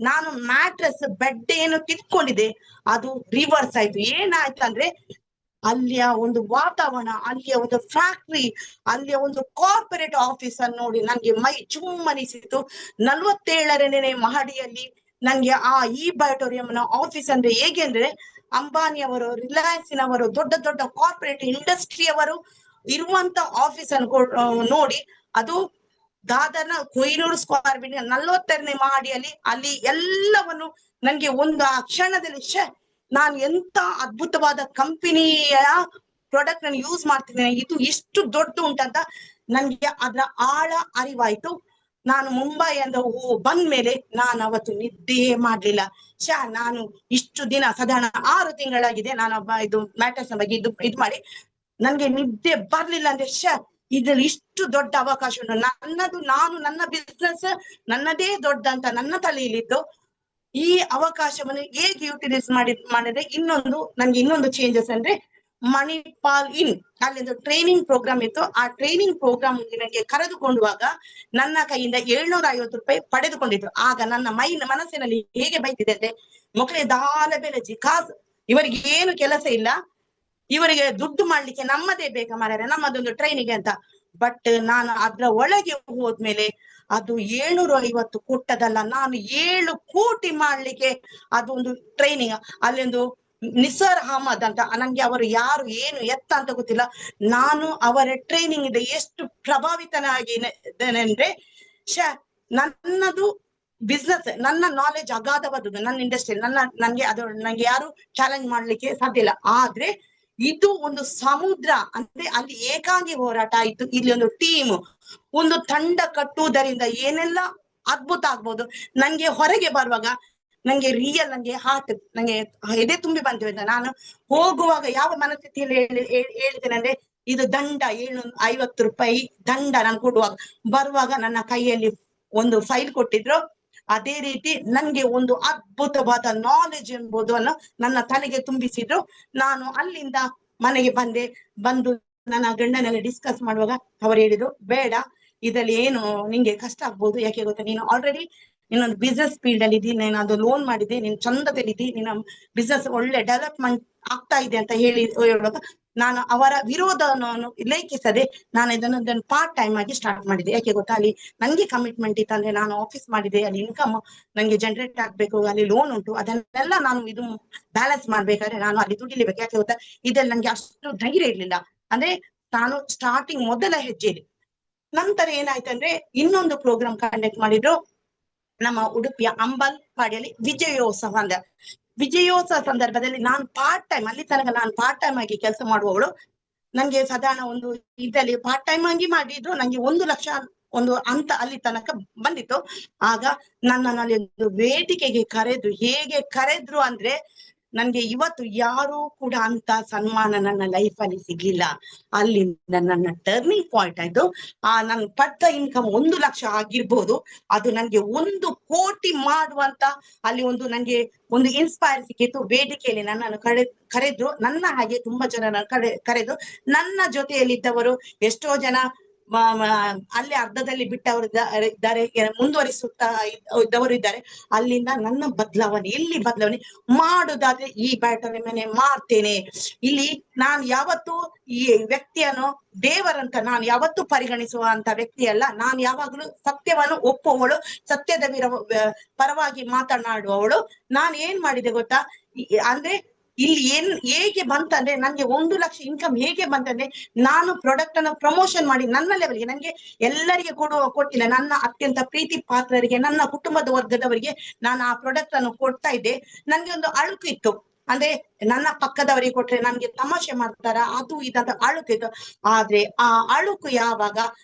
S2: ನಾನು ಮ್ಯಾಟ್ರೆಸ್ ಬೆಡ್ ಏನು ತಿಳ್ಕೊಂಡಿದ್ದೆ ಅದು ರಿವರ್ಸ್ ಆಯ್ತು. ಏನಾಯ್ತು ಅಂದ್ರೆ, ಅಲ್ಲಿಯ ಒಂದು ವಾತಾವರಣ, ಅಲ್ಲಿಯ ಒಂದು ಫ್ಯಾಕ್ಟ್ರಿ, ಅಲ್ಲಿಯ ಒಂದು ಕಾರ್ಪೊರೇಟ್ ಆಫೀಸ್ ಅನ್ನು ನೋಡಿ ನನ್ಗೆ ಮೈ ಚುಮ್ಮನಿಸಿತು. 47ನೇ ಮಹಡಿಯಲ್ಲಿ ನನ್ಗೆ ಈ ಬಯೋಟೋರಿಯಂನ ಆಫೀಸ್ ಅಂದ್ರೆ ಹೇಗೆ ಅಂದ್ರೆ, ಅಂಬಾನಿಯವರು, ರಿಲಯನ್ಸ್ನವರು, ದೊಡ್ಡ ದೊಡ್ಡ ಕಾರ್ಪೊರೇಟ್ ಇಂಡಸ್ಟ್ರಿಯವರು ಇರುವಂತ ಆಫೀಸ್ ಅನ್ನು ನೋಡಿ, ಅದು ದಾದರ್ನ 900 ಸ್ಕ್ವೇರ್ ಫೀಟ್ 42ನೇ ಮಹಡಿಯಲ್ಲಿ, ಅಲ್ಲಿ ಎಲ್ಲವನ್ನು ನನ್ಗೆ ಒಂದು ಆ ಕ್ಷಣದಲ್ಲಿ ನಾನು ಎಂತ ಅದ್ಭುತವಾದ ಕಂಪನಿಯ ಪ್ರಾಡಕ್ಟ್ ನಾನು ಯೂಸ್ ಮಾಡ್ತಿದ್ದೇನೆ, ಇದು ಇಷ್ಟು ದೊಡ್ಡ ಉಂಟಂತ ನನ್ಗೆ ಅದರ ಆಳ ಅರಿವಾಯ್ತು. ನಾನು ಮುಂಬೈ ಅಂದ ಬಂದ್ಮೇಲೆ ನಾನು ಅವತ್ತು ನಿದ್ದೆಯೇ ಮಾಡ್ಲಿಲ್ಲ. ನಾನು ಇಷ್ಟು ದಿನ ಸಾಧಾರಣ 6 ತಿಂಗಳಾಗಿದೆ ನಾನು ಇದು ಮ್ಯಾಟರ್ಸ್ ಬಗ್ಗೆ ಇದು ಮಾಡಿ, ನನ್ಗೆ ನಿದ್ದೆ ಬರ್ಲಿಲ್ಲ. ಅಂದ್ರೆ ಇದ್ರಲ್ಲಿ ಇಷ್ಟು ದೊಡ್ಡ ಅವಕಾಶ ಉಂಟು, ನನ್ನ ಬಿಸ್ನೆಸ್ ನನ್ನದೇ ದೊಡ್ಡ ಅಂತ ನನ್ನ ತಲೆಯಲ್ಲಿತ್ತು. ಈ ಅವಕಾಶವನ್ನು ಹೇಗೆ ಯುಟಿಲೈಸ್ ಮಾಡಿದ್ರೆ ನನ್ಗೆ ಇನ್ನೊಂದು ಚೇಂಜಸ್ ಅಂದ್ರೆ, ಮಣಿಪಾಲ್ ಅಲ್ಲಿಂದು ಟ್ರೈನಿಂಗ್ ಪ್ರೋಗ್ರಾಮ್ ಇತ್ತು. ಆ ಟ್ರೈನಿಂಗ್ ಪ್ರೋಗ್ರಾಮ್ ನನಗೆ ಕರೆದುಕೊಂಡುವಾಗ ನನ್ನ ಕೈಯಿಂದ 750 ರೂಪಾಯಿ ಪಡೆದುಕೊಂಡಿದ್ರು. ಆಗ ನನ್ನ ಮನಸ್ಸಿನಲ್ಲಿ ಹೇಗೆ ಬೈತಿದೆ ಅಂದ್ರೆ, ಮಕ್ಕಳೇ ದಾಲ ಬೆಲೆಜಿ ಕಾಸು, ಇವರಿಗೆ ಏನು ಕೆಲಸ ಇಲ್ಲ, ಇವರಿಗೆ ದುಡ್ಡು ಮಾಡ್ಲಿಕ್ಕೆ ನಮ್ಮದೇ ಬೇಕಾ ಮಾರ್ರೆ, ನಮ್ಮದೊಂದು ಟ್ರೈನಿಗೆ ಅಂತ. ಬಟ್ ನಾನು ಅದ್ರ ಒಳಗೆ ಹೋದ್ಮೇಲೆ ಅದು 750 ಕೊಟ್ಟದಲ್ಲ, ನಾನು 7 ಕೋಟಿ ಮಾಡ್ಲಿಕ್ಕೆ ಅದು ಒಂದು ಟ್ರೈನಿಂಗ್. ಅಲ್ಲೊಂದು ನಿಸಾರ್ ಅಹಮದ್ ಅಂತ, ನನ್ಗೆ ಅವರು ಯಾರು ಏನು ಎತ್ತ ಅಂತ ಗೊತ್ತಿಲ್ಲ, ನಾನು ಅವರ ಟ್ರೈನಿಂಗ್ ಇಂದ ಎಷ್ಟು ಪ್ರಭಾವಿತನಾಗಿದ್ದೇನೆ ಅಂದ್ರೆ, ನನ್ನದು ಬಿಸ್ನೆಸ್, ನನ್ನ ನಾಲೆಜ್ ಅಗಾಧವಾದದ್ದು, ನನ್ನ ಇಂಡಸ್ಟ್ರಿ, ನಂಗೆ ಯಾರು ಚಾಲೆಂಜ್ ಮಾಡ್ಲಿಕ್ಕೆ ಸಾಧ್ಯ ಇಲ್ಲ. ಆದ್ರೆ ಇದು ಒಂದು ಸಮುದ್ರ ಅಂದ್ರೆ ಅಲ್ಲಿ ಏಕಾಂಗಿ ಹೋರಾಟ ಆಯ್ತು. ಇಲ್ಲಿ ಒಂದು ಟೀಮ್, ಒಂದು ತಂಡ ಕಟ್ಟುವುದರಿಂದ ಏನೆಲ್ಲ ಅದ್ಭುತ ಆಗ್ಬೋದು. ನಂಗೆ ಹೊರಗೆ ಬರುವಾಗ ನಂಗೆ ನಂಗೆ ಎದೆ ತುಂಬಿ ಬಂತು. ನಾನು ಹೋಗುವಾಗ ಯಾವ ಮನಸ್ಥಿತಿಯಲ್ಲಿ ಹೇಳಿದ್ದೇನೆ ಅಂದ್ರೆ, ಇದು ದಂಡ 750 ರೂಪಾಯಿ ದಂಡ ನಾನು ಕೊಡುವಾಗ. ಬರುವಾಗ ನನ್ನ ಕೈಯಲ್ಲಿ ಒಂದು ಫೈಲ್ ಕೊಟ್ಟಿದ್ರು. ಅದೇ ರೀತಿ ನನ್ಗೆ ಒಂದು ಅದ್ಭುತವಾದ ನಾಲೆಜ್ ಎಂಬುದು ನನ್ನ ತಲೆಗೆ ತುಂಬಿಸಿದ್ರು. ನಾನು ಅಲ್ಲಿಂದ ಮನೆಗೆ ಬಂದು ನನ್ನ ಗಂಡನಲ್ಲಿ ಡಿಸ್ಕಸ್ ಮಾಡುವಾಗ ಅವರು ಹೇಳಿದ್ರು, ಬೇಡ, ಇದರಲ್ಲಿ ಏನು ನಿಂಗೆ ಕಷ್ಟ ಆಗ್ಬೋದು, ಯಾಕೆ ಗೊತ್ತಾ, ನೀನು ಆಲ್ರೆಡಿ ಇನ್ನೊಂದು ಬಿಸ್ನೆಸ್ ಫೀಲ್ಡ್ ಅಲ್ಲಿ ಇದ್ದೀನಿ, ನಾನು ಅದು ಲೋನ್ ಮಾಡಿದ್ದೆ, ನೀನ್ ಚಂದದಲ್ಲಿದ್ದಿ, ನಿನ್ನ ಬಿಸ್ನೆಸ್ ಒಳ್ಳೆ ಡೆವಲಪ್ಮೆಂಟ್ ಆಗ್ತಾ ಇದೆ ಅಂತ ಹೇಳುವಾಗ ನಾನು ಅವರ ವಿರೋಧವನ್ನು ಲೇಖಿಸದೆ ನಾನು ಇದನ್ನು ಪಾರ್ಟ್ ಟೈಮ್ ಆಗಿ ಸ್ಟಾರ್ಟ್ ಮಾಡಿದೆ. ಯಾಕೆ ಗೊತ್ತಾ, ಅಲ್ಲಿ ನಂಗೆ ಕಮಿಟ್ಮೆಂಟ್ ಇತ್ತು. ಅಂದ್ರೆ ನಾನು ಆಫೀಸ್ ಮಾಡಿದೆ, ಅಲ್ಲಿ ಇನ್ಕಮ್ ನಂಗೆ ಜನರೇಟ್ ಆಗ್ಬೇಕು, ಅಲ್ಲಿ ಲೋನ್ ಉಂಟು, ಅದನ್ನೆಲ್ಲ ನಾನು ಇದು ಬ್ಯಾಲೆನ್ಸ್ ಮಾಡ್ಬೇಕಾದ್ರೆ ನಾನು ಅಲ್ಲಿ ದುಡಿಲೇಬೇಕು. ಯಾಕೆ ಗೊತ್ತಾ, ಇದ್ರಲ್ಲಿ ನಂಗೆ ಅಷ್ಟು ಧೈರ್ಯ ಇರ್ಲಿಲ್ಲ. ಅಂದ್ರೆ ನಾನು ಸ್ಟಾರ್ಟಿಂಗ್ ಮೊದಲ ಹೆಜ್ಜೆಲಿ. ನಂತರ ಏನಾಯ್ತಂದ್ರೆ, ಇನ್ನೊಂದು ಪ್ರೋಗ್ರಾಮ್ ಕಂಡಕ್ಟ್ ಮಾಡಿದ್ರು ನಮ್ಮ ಉಡುಪಿಯ ಅಂಬಲ್ಪಾಡಿಯಲ್ಲಿ, ವಿಜಯೋತ್ಸವ ಸಂದರ್ಭದಲ್ಲಿ ನಾನು ಪಾರ್ಟ್ ಟೈಮ್, ಅಲ್ಲಿ ತನಕ ನಾನು ಪಾರ್ಟ್ ಟೈಮ್ ಆಗಿ ಕೆಲಸ ಮಾಡುವವಳು. ನಂಗೆ ಸಾಧಾರಣ ಒಂದು ಇದರಲ್ಲಿ ಪಾರ್ಟ್ ಟೈಮ್ ಆಗಿ ಮಾಡಿದ್ರು ನಂಗೆ 1 ಲಕ್ಷ ಒಂದು ಅಂತ ಅಲ್ಲಿ ತನಕ ಬಂದಿತ್ತು. ಆಗ ನನ್ನಲ್ಲಿ ಒಂದು ವೇದಿಕೆಗೆ ಹೇಗೆ ಕರೆದ್ರು ಅಂದ್ರೆ, ನನ್ಗೆ ಇವತ್ತು ಯಾರು ಕೂಡ ಅಂತ ಸನ್ಮಾನ ನನ್ನ ಲೈಫ್ ಅಲ್ಲಿ ಸಿಗ್ಲಿಲ್ಲ. ಅಲ್ಲಿಂದ ನನ್ನ ಟರ್ನಿಂಗ್ ಪಾಯಿಂಟ್ ಆಯ್ತು. ನನ್ ಪಡ್ದ ಇನ್ಕಮ್ 1 ಲಕ್ಷ ಆಗಿರ್ಬೋದು, ಅದು ನನ್ಗೆ 1 ಕೋಟಿ ಮಾಡುವಂತ ಅಲ್ಲಿ ನನ್ಗೆ ಒಂದು ಇನ್ಸ್ಪೈರ್ ಸಿಕ್ಕಿತ್ತು. ವೇದಿಕೆಯಲ್ಲಿ ನನ್ನನ್ನು ಕರೆದ್ರು, ನನ್ನ ಹಾಗೆ ತುಂಬಾ ಜನ ಕರೆದು ನನ್ನ ಜೊತೆಯಲ್ಲಿದ್ದವರು ಎಷ್ಟೋ ಜನ ಅಲ್ಲಿ ಅರ್ಧದಲ್ಲಿ ಬಿಟ್ಟವರು ಇದ್ದಾರೆ, ಮುಂದುವರಿಸುತ್ತಾ ಇದ್ದವರು ಇದ್ದಾರೆ. ಅಲ್ಲಿಂದ ನನ್ನ ಬದಲಾವಣೆ, ಎಲ್ಲಿ ಬದಲಾವಣೆ ಮಾಡುದಾದ್ರೆ ಈ ಬ್ಯಾಟರಿ ಮನೆ ಮಾಡ್ತೇನೆ. ಇಲ್ಲಿ ನಾನು ಯಾವತ್ತೂ ಈ ವ್ಯಕ್ತಿಯನ್ನು ದೇವರಂತ ನಾನು ಯಾವತ್ತೂ ಪರಿಗಣಿಸುವಂತ ವ್ಯಕ್ತಿ ಅಲ್ಲ. ನಾನು ಯಾವಾಗ್ಲೂ ಸತ್ಯವನ್ನು ಒಪ್ಪುವವಳು, ಸತ್ಯದ ಪರವಾಗಿ ಮಾತನಾಡುವವಳು. ನಾನು ಏನ್ ಮಾಡಿದೆ ಗೊತ್ತಾ, ಅಂದ್ರೆ ಇಲ್ಲಿ ಹೇಗೆ ಬಂತಂದ್ರೆ ನನ್ಗೆ 1 ಲಕ್ಷ ಇನ್ಕಮ್ ಹೇಗೆ ಬಂತಂದ್ರೆ, ನಾನು ಪ್ರಾಡಕ್ಟ್ ಅನ್ನು ಪ್ರಮೋಷನ್ ಮಾಡಿ ನನ್ನ ಲೆವೆಲ್ಗೆ, ನನ್ಗೆ ಎಲ್ಲರಿಗೆ ಕೊಟ್ಟಿಲ್ಲ, ನನ್ನ ಅತ್ಯಂತ ಪ್ರೀತಿ ಪಾತ್ರರಿಗೆ, ನನ್ನ ಕುಟುಂಬದ ವರ್ಗದವರಿಗೆ ನಾನು ಆ ಪ್ರಾಡಕ್ಟ್ ಅನ್ನು ಕೊಡ್ತಾ ಇದ್ದೆ. ನನ್ಗೆ ಒಂದು ಅಳುಕು ಇತ್ತು, ಅಂದ್ರೆ ನನ್ನ ಪಕ್ಕದವರಿಗೆ ಕೊಟ್ರೆ ನನ್ಗೆ ತಮಾಷೆ ಮಾಡ್ತಾರ, ಅದು ಇದಂತ ಅಳುಕು ಇತ್ತು. ಆದ್ರೆ ಆ ಅಳುಕು ಯಾವಾಗ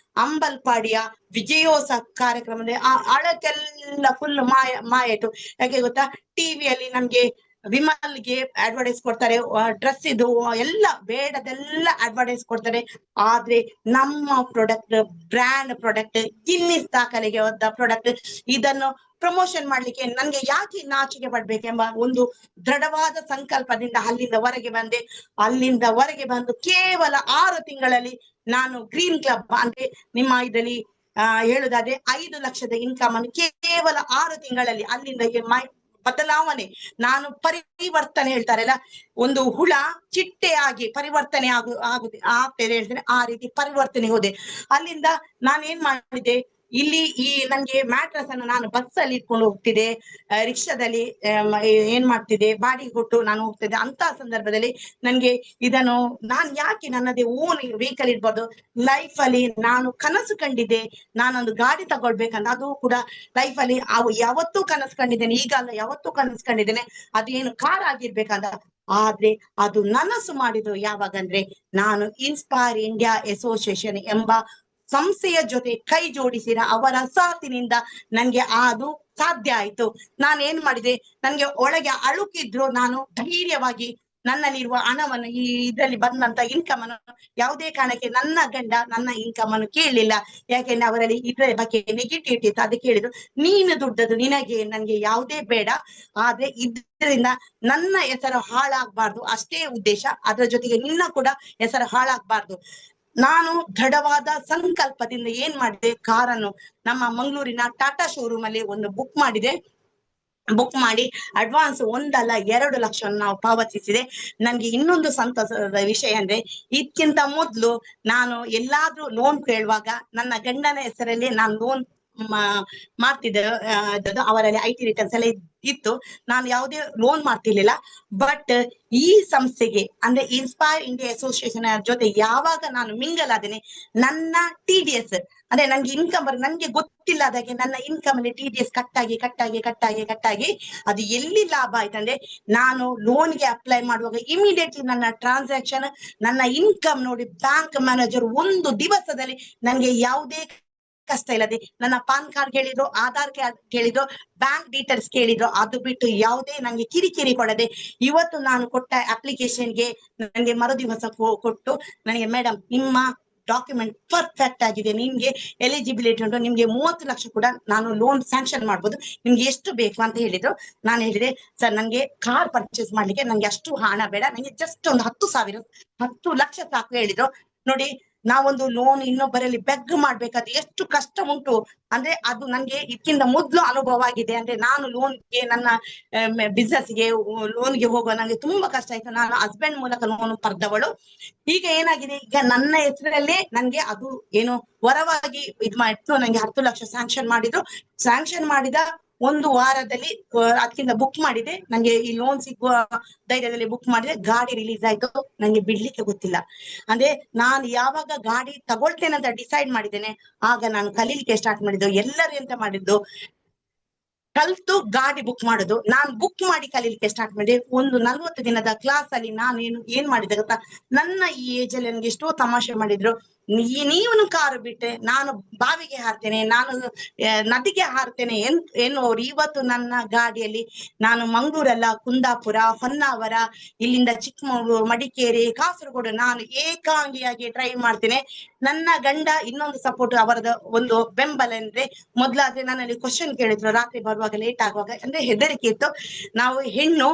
S2: ಅಂಬಲ್ಪಾಡಿಯ ವಿಜಯೋತ್ಸವ ಕಾರ್ಯಕ್ರಮದಲ್ಲಿ ಆ ಅಳಕೆಲ್ಲ ಫುಲ್ ಮಾಯ ಆಯ್ತು. ಯಾಕೆ ಗೊತ್ತಾ, ಟಿವಿಯಲ್ಲಿ ನಮ್ಗೆ ವಿಮಲ್ಗೆ ಅಡ್ವರ್ಟೈಸ್ ಕೊಡ್ತಾರೆ, ಡ್ರೆಸ್ ಇದು ಎಲ್ಲ ಬೇಡದೆಲ್ಲ ಅಡ್ವರ್ಟೈಸ್ ಕೊಡ್ತಾರೆ. ಆದ್ರೆ ನಮ್ಮ ಪ್ರಾಡಕ್ಟ್, ಬ್ರ್ಯಾಂಡ್ ಪ್ರಾಡಕ್ಟ್, ಗಿನ್ನಿಸ್ ದಾಖಲೆಗೆ ಹೋದ ಪ್ರಾಡಕ್ಟ್, ಇದನ್ನು ಪ್ರಮೋಷನ್ ಮಾಡ್ಲಿಕ್ಕೆ ನನ್ಗೆ ಯಾಕೆ ನಾಚಿಕೆ ಪಡ್ಬೇಕೆಂಬ ಒಂದು ದೃಢವಾದ ಸಂಕಲ್ಪದಿಂದ ಅಲ್ಲಿಂದ ಹೊರಗೆ ಬಂದೆ. ಅಲ್ಲಿಂದ ಹೊರಗೆ ಬಂದು ಕೇವಲ 6 ತಿಂಗಳಲ್ಲಿ ನಾನು ಗ್ರೀನ್ ಕ್ಲಬ್ ಅಂದ್ರೆ ನಿಮ್ಮ ಇದರಲ್ಲಿ ಹೇಳುದಾದ್ರೆ 5 ಲಕ್ಷದ ಇನ್ಕಮ್ ಅನ್ನು ಕೇವಲ 6 ತಿಂಗಳಲ್ಲಿ ಅಲ್ಲಿಂದ ಬದಲಾವಣೆ, ನಾನು ಪರಿವರ್ತನೆ ಹೇಳ್ತಾರಲ್ಲ, ಒಂದು ಹುಳ ಚಿಟ್ಟೆಯಾಗಿ ಪರಿವರ್ತನೆ ಆಗ್ತದೆ ಹೇಳ್ತೇನೆ, ಆ ರೀತಿ ಪರಿವರ್ತನೆ ಹೋದೆ. ಅಲ್ಲಿಂದ ನಾನು ಏನ್ ಮಾಡಿದೆ, ಇಲ್ಲಿ ನನ್ಗೆ ಮ್ಯಾಟ್ರಸ್ ಅನ್ನು ನಾನು ಬಸ್ ಅಲ್ಲಿ ಇಟ್ಕೊಂಡು ಹೋಗ್ತಿದ್ದೆ, ರಿಕ್ಷಾದಲ್ಲಿ ಏನ್ ಮಾಡ್ತಿದ್ದೆ, ಬಾಡಿಗೆ ಕೊಟ್ಟು ನಾನು ಹೋಗ್ತಿದ್ದೆ. ಅಂತ ಸಂದರ್ಭದಲ್ಲಿ ನನ್ಗೆ ಇದನ್ನು ನಾನು ಯಾಕೆ ನನ್ನದೇ ಓನ್ ವೆಹಿಕಲ್ ಇರ್ಬೋದು, ಲೈಫ್ ಅಲ್ಲಿ ನಾನು ಕನಸು ಕಂಡಿದ್ದೆ, ನಾನೊಂದು ಗಾಡಿ ತಗೊಳ್ಬೇಕಂತ. ಅದು ಕೂಡ ಲೈಫ್ ಅಲ್ಲಿ ಯಾವತ್ತೂ ಕನಸು ಕಂಡಿದ್ದೇನೆ, ಈಗ ಅಲ್ಲ ಯಾವತ್ತೂ ಕನಸು ಕಂಡಿದ್ದೇನೆ, ಅದೇನು ಕಾರ್ ಆಗಿರ್ಬೇಕಂತ. ಆದ್ರೆ ಅದು ನನಸು ಮಾಡಿದ್ರು ಯಾವಾಗಂದ್ರೆ, ನಾನು ಇನ್ಸ್ಪೈರ್ ಇಂಡಿಯಾ ಅಸೋಸಿಯೇಷನ್ ಎಂಬ ಸಂಸ್ಥೆಯ ಜೊತೆ ಕೈ ಜೋಡಿಸಿದ ಅವರ ಸಾಥಿನಿಂದ ನನ್ಗೆ ಅದು ಸಾಧ್ಯ ಆಯ್ತು. ನಾನು ಏನ್ ಮಾಡಿದೆ, ನನ್ಗೆ ಒಳಗೆ ಅಳುಕಿದ್ರು ನಾನು ಧೈರ್ಯವಾಗಿ ನನ್ನಲ್ಲಿರುವ ಹಣವನ್ನು, ಈ ಇದರಲ್ಲಿ ಬಂದಂತ ಇನ್ಕಮ್ ಅನ್ನು ಯಾವುದೇ ಕಾರಣಕ್ಕೆ ನನ್ನ ಗಂಡ ನನ್ನ ಇನ್ಕಮ್ ಅನ್ನು ಕೇಳಲಿಲ್ಲ. ಯಾಕೆಂದ್ರೆ ಅವರಲ್ಲಿ ಇದರ ಬಗ್ಗೆ ನೆಗೆಟಿವಿಟಿ ಇತ್ತು. ಅದಕ್ಕೆ ಹೇಳಿದ್ರು, ನೀನು ದುಡ್ಡದು ನಿನಗೆ, ನನ್ಗೆ ಯಾವುದೇ ಬೇಡ, ಆದ್ರೆ ಇದರಿಂದ ನನ್ನ ಹೆಸರು ಹಾಳಾಗ್ಬಾರ್ದು, ಅಷ್ಟೇ ಉದ್ದೇಶ. ಅದರ ಜೊತೆಗೆ ನಿನ್ನ ಕೂಡ ಹೆಸರು ಹಾಳಾಗ್ಬಾರ್ದು. ನಾನು ದೃಢವಾದ ಸಂಕಲ್ಪದಿಂದ ಏನ್ ಮಾಡಿದೆ, ಕಾರನ್ನು ನಮ್ಮ ಮಂಗಳೂರಿನ ಟಾಟಾ ಶೋರೂಮ್ ಅಲ್ಲಿ ಒಂದು ಬುಕ್ ಮಾಡಿದೆ. ಬುಕ್ ಮಾಡಿ ಅಡ್ವಾನ್ಸ್ 1 ಅಲ್ಲ 2 ಲಕ್ಷವನ್ನು ನಾವು ಪಾವತಿಸಿದೆ. ನನ್ಗೆ ಇನ್ನೊಂದು ಸಂತಸದ ವಿಷಯ ಅಂದ್ರೆ, ಇದಕ್ಕಿಂತ ಮೊದ್ಲು ನಾನು ಎಲ್ಲಾದ್ರೂ ಲೋನ್ ಕೇಳುವಾಗ ನನ್ನ ಗಂಡನ ಹೆಸರಲ್ಲಿ ನಾನು ಲೋನ್ ಮಾಡ್ತಿದ್ದೆ. ಅವರಲ್ಲಿ IT ರಿಟರ್ನ್ಸ್ ಎಲ್ಲ ಇತ್ತು, ನಾನು ಯಾವುದೇ ಲೋನ್ ಮಾಡ್ತಿರ್ಲಿಲ್ಲ. ಬಟ್ ಈ ಸಂಸ್ಥೆಗೆ ಅಂದ್ರೆ ಇನ್ಸ್ಪೈರ್ ಇಂಡಿಯಾ ಅಸೋಸಿಯೇಷನ್ ಜೊತೆ ಯಾವಾಗ ನಾನು ಮಿಂಗಲ್ ಆದೇನೆ, ನನ್ನ TDS ಅಂದ್ರೆ ನನ್ಗೆ ಇನ್ಕಮ್ ನನ್ಗೆ ಗೊತ್ತಿಲ್ಲ ಅದಕ್ಕೆ, ನನ್ನ ಇನ್ಕಮ್ ಅಲ್ಲಿ TDS ಕಟ್ಟಾಗಿ ಅದು ಎಲ್ಲಿ ಲಾಭ ಆಯ್ತಂದ್ರೆ, ನಾನು ಲೋನ್ಗೆ ಅಪ್ಲೈ ಮಾಡುವಾಗ ಇಮಿಡಿಯೇಟ್ಲಿ ನನ್ನ ಟ್ರಾನ್ಸಾಕ್ಷನ್, ನನ್ನ ಇನ್ಕಮ್ ನೋಡಿ ಬ್ಯಾಂಕ್ ಮ್ಯಾನೇಜರ್ 1 ದಿವಸದಲ್ಲಿ ನನ್ಗೆ ಯಾವುದೇ ಕಷ್ಟ ಇಲ್ಲದೆ ನನ್ನ ಪಾನ್ ಕಾರ್ಡ್ ಕೇಳಿದ್ರು, ಆಧಾರ್ ಕಾರ್ಡ್ ಕೇಳಿದ್ರು, ಬ್ಯಾಂಕ್ ಡೀಟೇಲ್ಸ್ ಕೇಳಿದ್ರು, ಅದು ಬಿಟ್ಟು ಯಾವುದೇ ನಂಗೆ ಕಿರಿಕಿರಿ ಕೊಡದೆ ಇವತ್ತು ನಾನು ಕೊಟ್ಟ ಅಪ್ಲಿಕೇಶನ್ಗೆ ನನಗೆ ಮರುದಿವಸ ಕೊಟ್ಟು ನನಗೆ, ಮೇಡಮ್ ನಿಮ್ಮ ಡಾಕ್ಯುಮೆಂಟ್ ಪರ್ಫೆಕ್ಟ್ ಆಗಿದೆ, ನಿಮ್ಗೆ ಎಲಿಜಿಬಿಲಿಟಿ ಉಂಟು, ನಿಮ್ಗೆ 30 ಲಕ್ಷ ಕೂಡ ನಾನು ಲೋನ್ ಸ್ಯಾಂಕ್ಷನ್ ಮಾಡ್ಬೋದು, ನಿಮ್ಗೆ ಎಷ್ಟು ಬೇಕು ಅಂತ ಹೇಳಿದ್ರು. ನಾನು ಹೇಳಿದೆ, ಸರ್ ನನ್ಗೆ ಕಾರ್ ಪರ್ಚೇಸ್ ಮಾಡ್ಲಿಕ್ಕೆ ನನ್ಗೆ ಅಷ್ಟು ಹಣ ಬೇಡ, ನಂಗೆ ಜಸ್ಟ್ ಒಂದು 10 ಲಕ್ಷ ಸಾಕು ಹೇಳಿದ್ರು. ನೋಡಿ, ನಾವೊಂದು ಲೋನ್ ಇನ್ನೊಬ್ಬರಲ್ಲಿ ಬೆಗ್ ಮಾಡ್ಬೇಕಾದ್ರೆ ಎಷ್ಟು ಕಷ್ಟ ಉಂಟು ಅಂದ್ರೆ, ಅದು ನನ್ಗೆ ಇದಕ್ಕಿಂತ ಮೊದ್ಲು ಅನುಭವ ಆಗಿದೆ. ಅಂದ್ರೆ ನಾನು ಲೋನ್ಗೆ, ನನ್ನ ಬಿಸ್ನೆಸ್ಗೆ ಲೋನ್ಗೆ ಹೋಗುವ ನಂಗೆ ತುಂಬಾ ಕಷ್ಟ ಆಯ್ತು. ನಾನು ಹಸ್ಬೆಂಡ್ ಮೂಲಕ ಲೋನ್ ಪಡೆದವಳು. ಈಗ ಏನಾಗಿದೆ, ಈಗ ನನ್ನ ಹೆಸರಲ್ಲೇ ನನ್ಗೆ ಅದು ಏನು ವರವಾಗಿ ಇದ್ ಮಾಡಿತ್ತು. ನಂಗೆ 10 ಲಕ್ಷ ಸ್ಯಾಂಕ್ಷನ್ ಮಾಡಿದ್ರು. ಸ್ಯಾಂಕ್ಷನ್ ಮಾಡಿದ 1 ವಾರದಲ್ಲಿ ಅದಕ್ಕಿಂತ ಬುಕ್ ಮಾಡಿದೆ. ನಂಗೆ ಈ ಲೋನ್ ಸಿಗುವ ಧೈರ್ಯದಲ್ಲಿ ಬುಕ್ ಮಾಡಿದೆ. ಗಾಡಿ ರಿಲೀಸ್ ಆಯ್ತು. ನಂಗೆ ಬಿಡ್ಲಿಕ್ಕೆ ಗೊತ್ತಿಲ್ಲ. ಅಂದ್ರೆ ನಾನು ಯಾವಾಗ ಗಾಡಿ ತಗೊಳ್ತೇನೆ ಅಂತ ಡಿಸೈಡ್ ಮಾಡಿದ್ದೇನೆ, ಆಗ ನಾನು ಕಲೀಲಿಕ್ಕೆ ಸ್ಟಾರ್ಟ್ ಮಾಡಿದ್ದು. ಎಲ್ಲರೂ ಎಂತ ಮಾಡಿದ್ದು, ಕಲ್ತು ಗಾಡಿ ಬುಕ್ ಮಾಡೋದು. ನಾನು ಬುಕ್ ಮಾಡಿ ಕಲೀಲಿಕ್ಕೆ ಸ್ಟಾರ್ಟ್ ಮಾಡಿದೆ. ಒಂದು 40 ದಿನದ ಕ್ಲಾಸ್ ಅಲ್ಲಿ ನಾನು ಏನ್ ಮಾಡಿದೆ ಗೊತ್ತಾ, ನನ್ನ ಈ ಏಜ್ ಅಲ್ಲಿ ನನ್ಗೆ ಎಷ್ಟೋ ತಮಾಷೆ ಮಾಡಿದ್ರು. ನೀವನು ಕಾರು ಬಿಟ್ಟೆ ನಾನು ಬಾವಿಗೆ ಹಾರ್ತೇನೆ, ನಾನು ನದಿಗೆ ಹಾರ್ತೇನೆ ಎನ್ನುವರು ಇವತ್ತು ನನ್ನ ಗಾಡಿಯಲ್ಲಿ ನಾನು ಮಂಗಳೂರಲ್ಲ, ಕುಂದಾಪುರ, ಹೊನ್ನಾವರ, ಇಲ್ಲಿಂದ ಚಿಕ್ಕಮಗಳೂರು, ಮಡಿಕೇರಿ, ಕಾಸರಗೋಡು ನಾನು ಏಕಾಂಗಿಯಾಗಿ ಡ್ರೈವ್ ಮಾಡ್ತೇನೆ. ನನ್ನ ಗಂಡ ಇನ್ನೊಂದು ಸಪೋರ್ಟ್, ಅವರದ ಒಂದು ಬೆಂಬಲ ಅಂದ್ರೆ, ಮೊದ್ಲಾದ್ರೆ ನನ್ನಲ್ಲಿ ಕ್ವಶನ್ ಕೇಳಿದ್ರು ರಾತ್ರಿ ಬರುವಾಗ ಲೇಟ್ ಆಗುವಾಗ, ಅಂದ್ರೆ ಹೆದರಿಕೆ ಇತ್ತು. ನಾವು ಹೆಣ್ಣು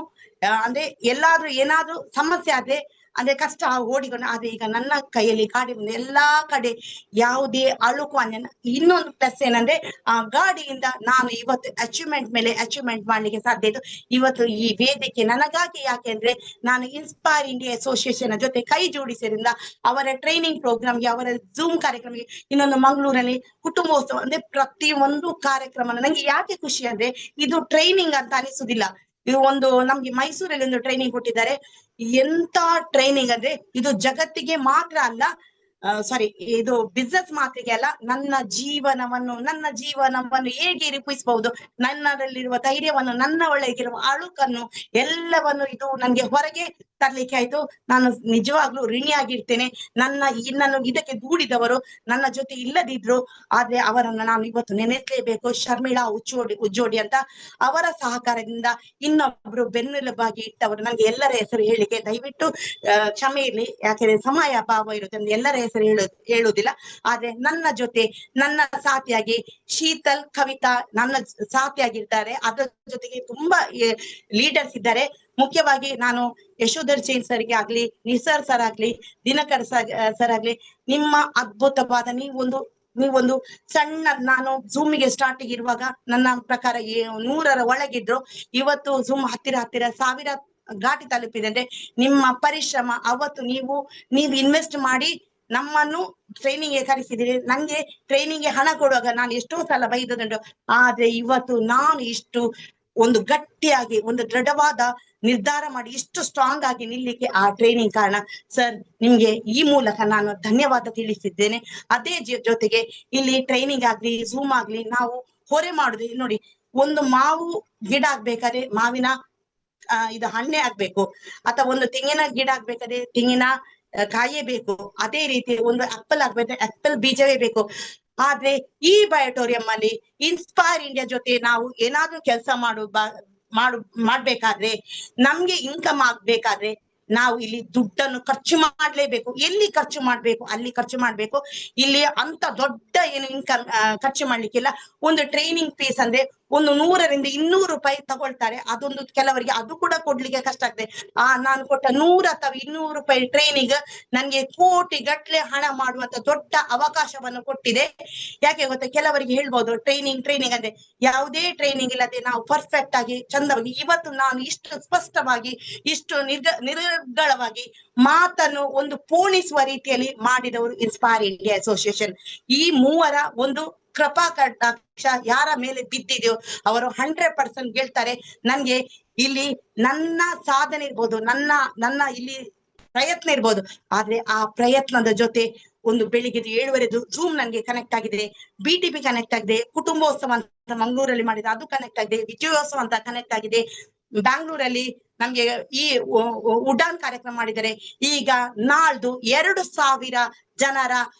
S2: ಅಂದ್ರೆ ಎಲ್ಲಾದ್ರೂ ಏನಾದ್ರೂ ಸಮಸ್ಯೆ ಆದ್ರೆ ಅಂದ್ರೆ ಕಷ್ಟ ಓಡಿಕೊಂಡು, ಆದ್ರೆ ಈಗ ನನ್ನ ಕೈಯಲ್ಲಿ ಗಾಡಿ ಬಂದು ಎಲ್ಲಾ ಕಡೆ ಯಾವುದೇ ಅಳುಕು ಅನ್ಯ. ಇನ್ನೊಂದು ಪ್ಲಸ್ ಏನಂದ್ರೆ ಆ ಗಾಡಿಯಿಂದ ನಾನು ಇವತ್ತು ಅಚೀವ್ಮೆಂಟ್ ಮೇಲೆ ಅಚೀವ್ಮೆಂಟ್ ಮಾಡ್ಲಿಕ್ಕೆ ಸಾಧ್ಯ ಇತ್ತು. ಇವತ್ತು ಈ ವೇದಿಕೆ ನನಗಾಗಿ, ಯಾಕೆಂದ್ರೆ ನಾನು ಇನ್ಸ್ಪೈರ್ ಇಂಡಿಯಾ ಅಸೋಸಿಯೇಷನ್ ಜೊತೆ ಕೈ ಜೋಡಿಸಿದ್ರಿಂದ ಅವರ ಟ್ರೈನಿಂಗ್ ಪ್ರೋಗ್ರಾಮ್ಗೆ, ಅವರ ಝೂಮ್ ಕಾರ್ಯಕ್ರಮಕ್ಕೆ, ಇನ್ನೊಂದು ಮಂಗಳೂರಲ್ಲಿ ಕುಟುಂಬೋತ್ಸವ ಅಂದ್ರೆ ಪ್ರತಿಯೊಂದು ಕಾರ್ಯಕ್ರಮ ನಂಗೆ ಯಾಕೆ ಖುಷಿ ಅಂದ್ರೆ ಇದು ಟ್ರೈನಿಂಗ್ ಅಂತ ಅನಿಸುದಿಲ್ಲ. ಇದು ಒಂದು ನಮ್ಗೆ ಮೈಸೂರಲ್ಲಿ ಒಂದು ಟ್ರೈನಿಂಗ್ ಕೊಟ್ಟಿದ್ದಾರೆ. ಎಂತ ಟ್ರೈನಿಂಗ್ ಅಂದ್ರೆ ಇದು ಜಗತ್ತಿಗೆ ಮಾತ್ರ ಅಲ್ಲ, ಸಾರಿ ಇದು ಬಿಸ್ನೆಸ್ ಮಾತಿಗೆ ಅಲ್ಲ, ನನ್ನ ಜೀವನವನ್ನು ಹೇಗೆ ರೂಪಿಸಬಹುದು, ನನ್ನಲ್ಲಿರುವ ಧೈರ್ಯವನ್ನು, ನನ್ನ ಒಳಗಿರುವ ಅಳುಕನ್ನು ಎಲ್ಲವನ್ನು ಇದು ನನ್ಗೆ ಹೊರಗೆ ತರ್ಲಿಕ್ಕೆ ಆಯ್ತು. ನಾನು ನಿಜವಾಗ್ಲೂ ಋಣಿಯಾಗಿರ್ತೇನೆ. ನನ್ನನ್ನು ಇದಕ್ಕೆ ದೂಡಿದವರು ನನ್ನ ಜೊತೆ ಇಲ್ಲದಿದ್ರು, ಆದ್ರೆ ಅವರನ್ನು ನಾನು ಇವತ್ತು ನೆನೆಸಲೇಬೇಕು. ಶರ್ಮಿಳಾ ಉಜ್ಜೋಡಿ ಅಂತ, ಅವರ ಸಹಕಾರದಿಂದ ಇನ್ನೊಬ್ರು ಬೆನ್ನೆಲುಬಾಗಿ ಇಟ್ಟವರು. ನನಗೆ ಎಲ್ಲರ ಹೆಸರು ಹೇಳಿಕೆ ದಯವಿಟ್ಟು ಕ್ಷಮೆ ಇರ್ಲಿ, ಯಾಕೆಂದ್ರೆ ಸಮಯ ಅಭಾವ ಇರುತ್ತೆ, ಎಲ್ಲರ ಹೆಸರು ಹೇಳುವುದಿಲ್ಲ. ಆದ್ರೆ ನನ್ನ ಜೊತೆ ನನ್ನ ಸಾಥಿಯಾಗಿ ಶೀತಲ್, ಕವಿತಾ ನನ್ನ ಸಾಥಿಯಾಗಿರ್ತಾರೆ. ಅದರ ಜೊತೆಗೆ ತುಂಬಾ ಲೀಡರ್ಸ್ ಇದ್ದಾರೆ. ಮುಖ್ಯವಾಗಿ ನಾನು ಯಶೋಧರ್ ಜೈನ್ ಸರ್ಗೆ ಆಗ್ಲಿ, ನಿಸರ್ ಸರ್ ಆಗ್ಲಿ, ದಿನಕರ್ ಸರ್ ಆಗ್ಲಿ, ನಿಮ್ಮ ಅದ್ಭುತವಾದ ನೀವೊಂದು ಸಣ್ಣ, ನಾನು ಝೂಮಿಗೆ ಸ್ಟಾರ್ಟಿಂಗ್ ಇರುವಾಗ ನನ್ನ ಪ್ರಕಾರ 100ರ ಒಳಗಿದ್ರು. ಇವತ್ತು ಝೂಮ್ ಹತ್ತಿರ 1000 ಘಾಟಿ ತಲುಪಿದೆ. ಅಂದ್ರೆ ನಿಮ್ಮ ಪರಿಶ್ರಮ, ಅವತ್ತು ನೀವು ಇನ್ವೆಸ್ಟ್ ಮಾಡಿ ನಮ್ಮನ್ನು ಟ್ರೈನಿಂಗ್ ಗೆ ಕರೆಸಿದ್ದೀರಿ. ನಂಗೆ ಟ್ರೈನಿಂಗ್ ಗೆ ಹಣ ಕೊಡುವಾಗ ನಾನು ಎಷ್ಟೋ ಸಲ ಬೈದದುಂಟು. ಆದ್ರೆ ಇವತ್ತು ನಾನು ಇಷ್ಟು ಒಂದು ಗಟ್ಟಿಯಾಗಿ ಒಂದು ದೃಢವಾದ ನಿರ್ಧಾರ ಮಾಡಿ ಇಷ್ಟು ಸ್ಟ್ರಾಂಗ್ ಆಗಿ ನಿಲ್ಲಿಕ್ಕೆ ಆ ಟ್ರೈನಿಂಗ್ ಕಾರಣ. ಸರ್, ನಿಮ್ಗೆ ಈ ಮೂಲಕ ನಾನು ಧನ್ಯವಾದ ತಿಳಿಸಿದ್ದೇನೆ. ಅದೇ ಜೊತೆಗೆ ಇಲ್ಲಿ ಟ್ರೈನಿಂಗ್ ಆಗ್ಲಿ, ಝೂಮ್ ಆಗ್ಲಿ, ನಾವು ಹೊರೆ ಮಾಡುದು ನೋಡಿ. ಒಂದು ಮಾವು ಗಿಡ ಆಗ್ಬೇಕಾದ್ರೆ ಮಾವಿನ ಇದು ಹಣ್ಣೆ ಆಗ್ಬೇಕು, ಅಥವಾ ಒಂದು ತೆಂಗಿನ ಗಿಡ ಆಗ್ಬೇಕಾದ್ರೆ ತೆಂಗಿನ ಕಾಯೇ ಬೇಕು. ಅದೇ ರೀತಿ ಒಂದು ಆಪಲ್ ಆಗ್ಬೇಕಾದ್ರೆ ಆಪಲ್ ಬೀಜವೇ ಬೇಕು. ಆದ್ರೆ ಈ ಬಯೋಟೋರಿಯಂ ಅಲ್ಲಿ ಇನ್ಸ್ಪೈರ್ ಇಂಡಿಯಾ ಜೊತೆ ನಾವು ಏನಾದ್ರೂ ಕೆಲಸ ಮಾಡ್ಬೇಕಾದ್ರೆ, ನಮ್ಗೆ ಇನ್ಕಮ್ ಆಗ್ಬೇಕಾದ್ರೆ ನಾವು ಇಲ್ಲಿ ದುಡ್ಡನ್ನು ಖರ್ಚು ಮಾಡ್ಲೇಬೇಕು. ಎಲ್ಲಿ ಖರ್ಚು ಮಾಡ್ಬೇಕು ಅಲ್ಲಿ ಖರ್ಚು ಮಾಡ್ಬೇಕು. ಇಲ್ಲಿ ಅಂತ ದೊಡ್ಡ ಏನು ಇನ್ಕಮ್ ಖರ್ಚು ಮಾಡ್ಲಿಕ್ಕಿಲ್ಲ. ಒಂದು ಟ್ರೈನಿಂಗ್ ಫೀಸ್ ಅಂದ್ರೆ ಒಂದು 100ರಿಂದ 200 ರೂಪಾಯಿ ತಗೊಳ್ತಾರೆ. ಅದೊಂದು ಕೆಲವರಿಗೆ ಅದು ಕೂಡ ಕೊಡ್ಲಿಕ್ಕೆ ಕಷ್ಟ ಆಗ್ತದೆ. ನಾನು ಕೊಟ್ಟ 100 ಅಥವಾ 200 ರೂಪಾಯಿ ಟ್ರೈನಿಂಗ್ ನನ್ಗೆ ಕೋಟಿ ಗಟ್ಲೆ ಹಣ ಮಾಡುವಂತ ದೊಡ್ಡ ಅವಕಾಶವನ್ನು ಕೊಟ್ಟಿದೆ. ಯಾಕೆ ಗೊತ್ತಾ, ಕೆಲವರಿಗೆ ಹೇಳ್ಬೋದು ಟ್ರೈನಿಂಗ್ ಅಂದ್ರೆ ಯಾವುದೇ ಟ್ರೈನಿಂಗ್ ಇಲ್ಲದೆ ನಾವು ಪರ್ಫೆಕ್ಟ್ ಆಗಿ ಚಂದವಾಗಿ, ಇವತ್ತು ನಾನು ಇಷ್ಟು ಸ್ಪಷ್ಟವಾಗಿ, ಇಷ್ಟು ನಿರ್ಗಳವಾಗಿ ಮಾತನ್ನು ಒಂದು ಪೋಣಿಸುವ ರೀತಿಯಲ್ಲಿ ಮಾಡಿದವರು ಇನ್ಸ್ಪೈರ್ ಇಂಡಿಯಾ ಅಸೋಸಿಯೇಷನ್. ಈ ಮೂವರ ಒಂದು ಕೃಪಾ ಕಟಾಕ್ಷ ಯಾರ ಮೇಲೆ ಬಿದ್ದಿದೆಯೋ ಅವರು 100% ಗೆಲ್ತಾರೆ. ನನ್ಗೆ ಇಲ್ಲಿ ನನ್ನ ಸಾಧನೆ ಇರ್ಬೋದು, ನನ್ನ ಇಲ್ಲಿ ಪ್ರಯತ್ನ ಇರ್ಬೋದು, ಆದ್ರೆ ಆ ಪ್ರಯತ್ನದ ಜೊತೆ ಒಂದು ಬೆಳಿಗ್ಗೆ 7:30 ಝೂಮ್ ನನ್ಗೆ ಕನೆಕ್ಟ್ ಆಗಿದೆ, BTP ಕನೆಕ್ಟ್ ಆಗಿದೆ, ಕುಟುಂಬೋತ್ಸವ ಅಂತ ಮಂಗಳೂರಲ್ಲಿ ಮಾಡಿದೆ ಅದು ಕನೆಕ್ಟ್ ಆಗಿದೆ, ವಿಜಯೋತ್ಸವ ಅಂತ ಕನೆಕ್ಟ್ ಆಗಿದೆ, ಬ್ಯಾಂಗ್ಳೂರಲ್ಲಿ ನಮ್ಗೆ ಈ ಉಡಾನ್ ಕಾರ್ಯಕ್ರಮ ಮಾಡಿದ್ದಾರೆ. ಈಗ ನಾಳ್ದು 2,000 ಜನರ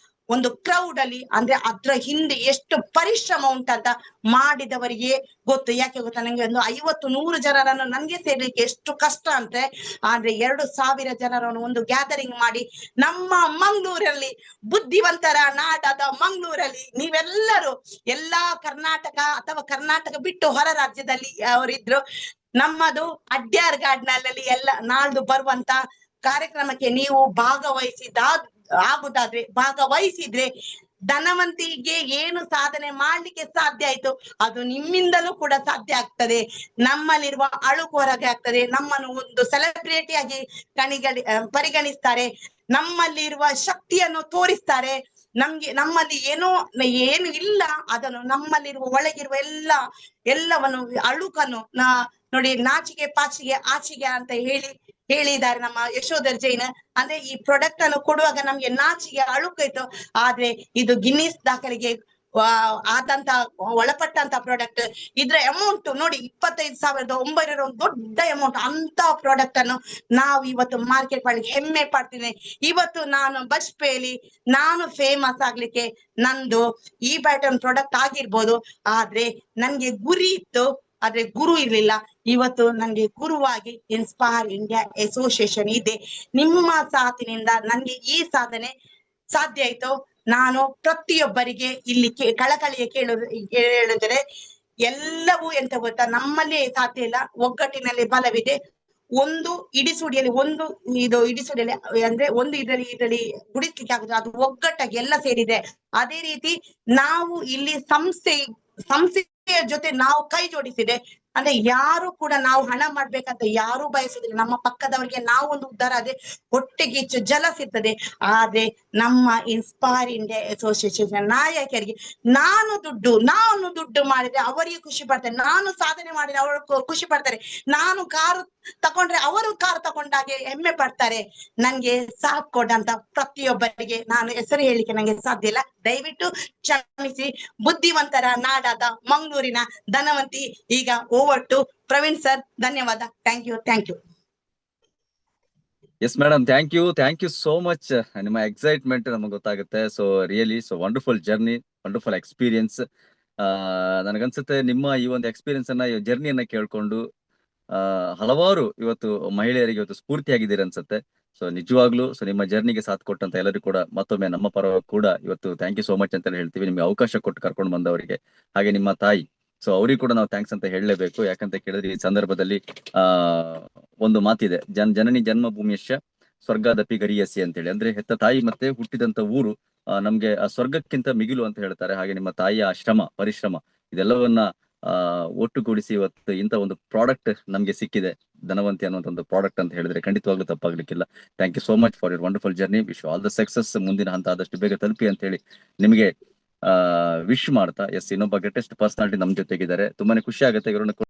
S2: ಒಂದು ಕ್ರೌಡ್ ಅಲ್ಲಿ, ಅಂದ್ರೆ ಅದ್ರ ಹಿಂದೆ ಎಷ್ಟು ಪರಿಶ್ರಮ ಉಂಟಂತ ಮಾಡಿದವರಿಗೆ ಗೊತ್ತು. ಯಾಕೆ ಗೊತ್ತಾ, ನಂಗೆ ಒಂದು 50-100 ಜನರನ್ನು ನನ್ಗೆ ಸೇರ್ಲಿಕ್ಕೆ ಎಷ್ಟು ಕಷ್ಟ ಅಂತೆ. ಆದ್ರೆ 2,000 ಜನರನ್ನು ಒಂದು ಗ್ಯಾದರಿಂಗ್ ಮಾಡಿ ನಮ್ಮ ಮಂಗಳೂರಲ್ಲಿ, ಬುದ್ಧಿವಂತರ ನಾಡಾದ ಮಂಗಳೂರಲ್ಲಿ ನೀವೆಲ್ಲರೂ, ಎಲ್ಲಾ ಕರ್ನಾಟಕ ಅಥವಾ ಕರ್ನಾಟಕ ಬಿಟ್ಟು ಹೊರ ರಾಜ್ಯದಲ್ಲಿ ಅವರಿದ್ರು, ನಮ್ಮದು ಅಡ್ಯಾರ್ ಗಾರ್ಡನಲ್ಲಿ ಎಲ್ಲ ನಾಳ್ದು ಬರುವಂತ ಕಾರ್ಯಕ್ರಮಕ್ಕೆ ನೀವು ಭಾಗವಹಿಸಿದ್ರೆ ಧನವಂತಿಗೆ ಏನು ಸಾಧನೆ ಮಾಡ್ಲಿಕ್ಕೆ ಸಾಧ್ಯ ಆಯ್ತು ಅದು ನಿಮ್ಮಿಂದಲೂ ಕೂಡ ಸಾಧ್ಯ ಆಗ್ತದೆ. ನಮ್ಮಲ್ಲಿರುವ ಅಳುಕು ಹೊರಗೆ ಆಗ್ತದೆ. ನಮ್ಮನ್ನು ಒಂದು ಸೆಲೆಬ್ರಿಟಿಯಾಗಿ ಪರಿಗಣಿಸ್ತಾರೆ. ನಮ್ಮಲ್ಲಿರುವ ಶಕ್ತಿಯನ್ನು ತೋರಿಸ್ತಾರೆ. ನಮ್ಮಲ್ಲಿ ಏನು ಇಲ್ಲ ಅದನ್ನು, ನಮ್ಮಲ್ಲಿರುವ ಒಳಗಿರುವ ಎಲ್ಲವನ್ನು ಅಳುಕನ್ನು ನೋಡಿ, ನಾಚಿಕೆ ಪಾಚಿಗೆ ಆಚಿಗೆ ಅಂತ ಹೇಳಿದ್ದಾರೆ ನಮ್ಮ ಯಶೋಧರ್ ಜೈನ್. ಅಂದ್ರೆ ಈ ಪ್ರಾಡಕ್ಟ್ ಅನ್ನು ಕೊಡುವಾಗ ನಮ್ಗೆ ನಾಚಿಗೆ ಅಳುಕಾಯ್ತು. ಆದ್ರೆ ಇದು ಗಿನ್ನಿಸ್ ದಾಖಲೆಗೆ ಆದಂತ ಒಳಪಟ್ಟಂತ ಪ್ರಾಡಕ್ಟ್. ಇದ್ರ ಅಮೌಂಟ್ ನೋಡಿ 25,900 ಒಂದು ದೊಡ್ಡ ಅಮೌಂಟ್. ಅಂತ ಪ್ರಾಡಕ್ಟ್ ಅನ್ನು ನಾವು ಇವತ್ತು ಮಾರ್ಕೆಟ್ ಮಾಡ್ಲಿಕ್ಕೆ ಹೆಮ್ಮೆ ಪಡ್ತೀನಿ. ಇವತ್ತು ನಾನು ಬಸ್ ಪೇಲಿ ನಾನು ಫೇಮಸ್ ಆಗ್ಲಿಕ್ಕೆ ನಂದು ಈ ಪ್ಯಾಟರ್ನ್ ಪ್ರಾಡಕ್ಟ್ ಆಗಿರ್ಬೋದು. ಆದ್ರೆ ನನ್ಗೆ ಗುರಿ ಇತ್ತು, ಆದ್ರೆ ಗುರು ಇರ್ಲಿಲ್ಲ. ಇವತ್ತು ನನ್ಗೆ ಗುರುವಾಗಿ ಇನ್ಸ್ಪೈರ್ ಇಂಡಿಯಾ ಅಸೋಸಿಯೇಷನ್ ಇದೆ. ನಿಮ್ಮ ಸಾಥಿನಿಂದ ನನ್ಗೆ ಈ ಸಾಧನೆ ಸಾಧ್ಯ ಆಯ್ತು. ನಾನು ಪ್ರತಿಯೊಬ್ಬರಿಗೆ ಇಲ್ಲಿ ಕಳಕಳಿಯ ಕೇಳಿದರೆ ಎಲ್ಲವೂ ಎಂತ ಗೊತ್ತಾ, ನಮ್ಮಲ್ಲಿ ಸಾಧ್ಯ ಇಲ್ಲ, ಒಗ್ಗಟ್ಟಿನಲ್ಲಿ ಬಲವಿದೆ. ಒಂದು ಇಡಿಸುಡಿಯಲ್ಲಿ ಇಡಿಸುಡಿಯಲ್ಲಿ ಅಂದ್ರೆ ಒಂದು ಇದರಲ್ಲಿ ಗುಡಿಸ್ಲಿಕ್ಕೆ ಆಗುದು, ಅದು ಒಗ್ಗಟ್ಟಾಗಿ ಎಲ್ಲ ಸೇರಿದೆ. ಅದೇ ರೀತಿ ನಾವು ಇಲ್ಲಿ ಸಂಸ್ಥೆಯ ಜೊತೆ ನಾವು ಕೈ ಜೋಡಿಸಿದೆ ಅಂದ್ರೆ ಯಾರು ಕೂಡ ನಾವು ಹಣ ಮಾಡ್ಬೇಕಂತ ಯಾರು ಬಯಸುದಿಲ್ಲ. ನಮ್ಮ ಪಕ್ಕದವರಿಗೆ ನಾವು ಒಂದು ಉದ್ಧಾರ ಆದ್ರೆ ಹೊಟ್ಟೆಗೆ ಜಲಸ್ ಇರ್ತದೆ. ಆದ್ರೆ ನಮ್ಮ ಇನ್ಸ್ಪೈರ್ ಇಂಡಿಯಾ ಅಸೋಸಿಯೇಷನ್ ನಾಯಕರಿಗೆ ನಾನು ದುಡ್ಡು ಮಾಡಿದ್ರೆ ಅವರಿಗೆ ಖುಷಿ ಪಡ್ತಾರೆ, ನಾನು ಸಾಧನೆ ಮಾಡಿದ್ರೆ ಅವರು ಖುಷಿ ಪಡ್ತಾರೆ, ನಾನು ಕಾರು ತಕೊಂಡ್ರೆ ಅವರು ಕಾರ್ ತಕೊಂಡಾಗೆ ಹೆಮ್ಮೆ ಪಡ್ತಾರೆ. ನನ್ಗೆ ಸಾಥ್ ಕೊಟ್ಟಂತ ಪ್ರತಿಯೊಬ್ಬರಿಗೆ ನಾನು ಹೆಸರು ಹೇಳಿಕೆ ನಂಗೆ ಸಾಧ್ಯ ಇಲ್ಲ, ದಯವಿಟ್ಟು ಕ್ಷಮಿಸಿ. ಬುದ್ಧಿವಂತರ ನಾಡಾದ ಮಂಗಳೂರಿನ ಧನವಂತಿ. ಈಗ ಓವರ್ ಟು ಪ್ರವೀಣ್ ಸರ್. ಧನ್ಯವಾದ. Thank you.
S1: Yes madam, thank you so much. ನಿಮ್ಮ ಎಕ್ಸೈಟ್ಮೆಂಟ್ ನಮಗೆ ಗೊತ್ತಾಗುತ್ತೆ. So really wonderful journey, wonderful experience. ನನಗನ್ಸುತ್ತೆ ನಿಮ್ಮ ಈ ಒಂದು ಎಕ್ಸ್ಪೀರಿಯನ್ಸ್ ಅನ್ನ, ಈ ಜರ್ನಿಯನ್ನ ಕೇಳ್ಕೊಂಡು ಹಲವಾರು ಇವತ್ತು ಮಹಿಳೆಯರಿಗೆ ಇವತ್ತು ಸ್ಫೂರ್ತಿಯಾಗಿದ್ದೀರಿ ಅನ್ಸುತ್ತೆ. ಸೊ ನಿಜವಾಗ್ಲೂ ನಿಮ್ಮ ಜರ್ನಿಗೆ ಸಾಥ್ ಕೊಟ್ಟಂತ ಎಲ್ಲರಿಗೂ ಕೂಡ ಮತ್ತೊಮ್ಮೆ ನಮ್ಮ ಪರವಾಗಿ ಕೂಡ ಇವತ್ತು ಥ್ಯಾಂಕ್ ಯು ಸೋ ಮಚ್ ಅಂತ ಹೇಳ್ತೀವಿ. ನಿಮ್ಗೆ ಅವಕಾಶ ಕೊಟ್ಟು ಕರ್ಕೊಂಡು ಬಂದವರಿಗೆ, ಹಾಗೆ ನಿಮ್ಮ ತಾಯಿ, ಸೊ ಅವ್ರಿಗೆ ಕೂಡ ನಾವು ಥ್ಯಾಂಕ್ಸ್ ಅಂತ ಹೇಳಲೇಬೇಕು. ಯಾಕಂತ ಕೇಳಿದ್ರೆ ಈ ಸಂದರ್ಭದಲ್ಲಿ ಒಂದು ಮಾತಿದೆ, ಜನನಿ ಜನ್ಮಭೂಮಿಯಶ್ಚ ಸ್ವರ್ಗಾದಪಿ ಗರಿಯಸಿ ಅಂತೇಳಿ. ಅಂದ್ರೆ ಹೆತ್ತ ತಾಯಿ ಮತ್ತೆ ಹುಟ್ಟಿದಂತ ಊರು ನಮ್ಗೆ ಆ ಸ್ವರ್ಗಕ್ಕಿಂತ ಮಿಗಿಲು ಅಂತ ಹೇಳ್ತಾರೆ. ಹಾಗೆ ನಿಮ್ಮ ತಾಯಿಯ ಶ್ರಮ ಪರಿಶ್ರಮ ಇದೆಲ್ಲವನ್ನ ಒಟ್ಟುಗೂಡಿಸಿ ಇವತ್ತು ಇಂತ ಒಂದು ಪ್ರಾಡಕ್ಟ್ ನಮ್ಗೆ ಸಿಕ್ಕಿದೆ, ಧನವಂತಿ ಅನ್ನುವಂತ ಒಂದು ಪ್ರಾಡಕ್ಟ್ ಅಂತ ಹೇಳಿದ್ರೆ ಖಂಡಿತವಾಗ್ಲೂ ತಪ್ಪಾಗ್ಲಿಕ್ಕಿಲ್ಲ. Thank you so much for your wonderful journey. Wish all the success. ಮುಂದಿನ ಹಂತ ಆದಷ್ಟು ಬೇಗ ತಲುಪಿ ಅಂತ ಹೇಳಿ ನಿಮಗೆ ವಿಶ್ ಮಾಡ್ತಾ, ಎಸ್, ಇನ್ನೊಬ್ಬ ಗ್ರೇಟೆಸ್ಟ್ ಪರ್ಸನಾಲಿಟಿ ನಮ್ ಜೊತೆಗಿದ್ದಾರೆ. ತುಂಬಾನೇ ಖುಷಿ ಆಗುತ್ತೆ ಇವ್ರನ್ನ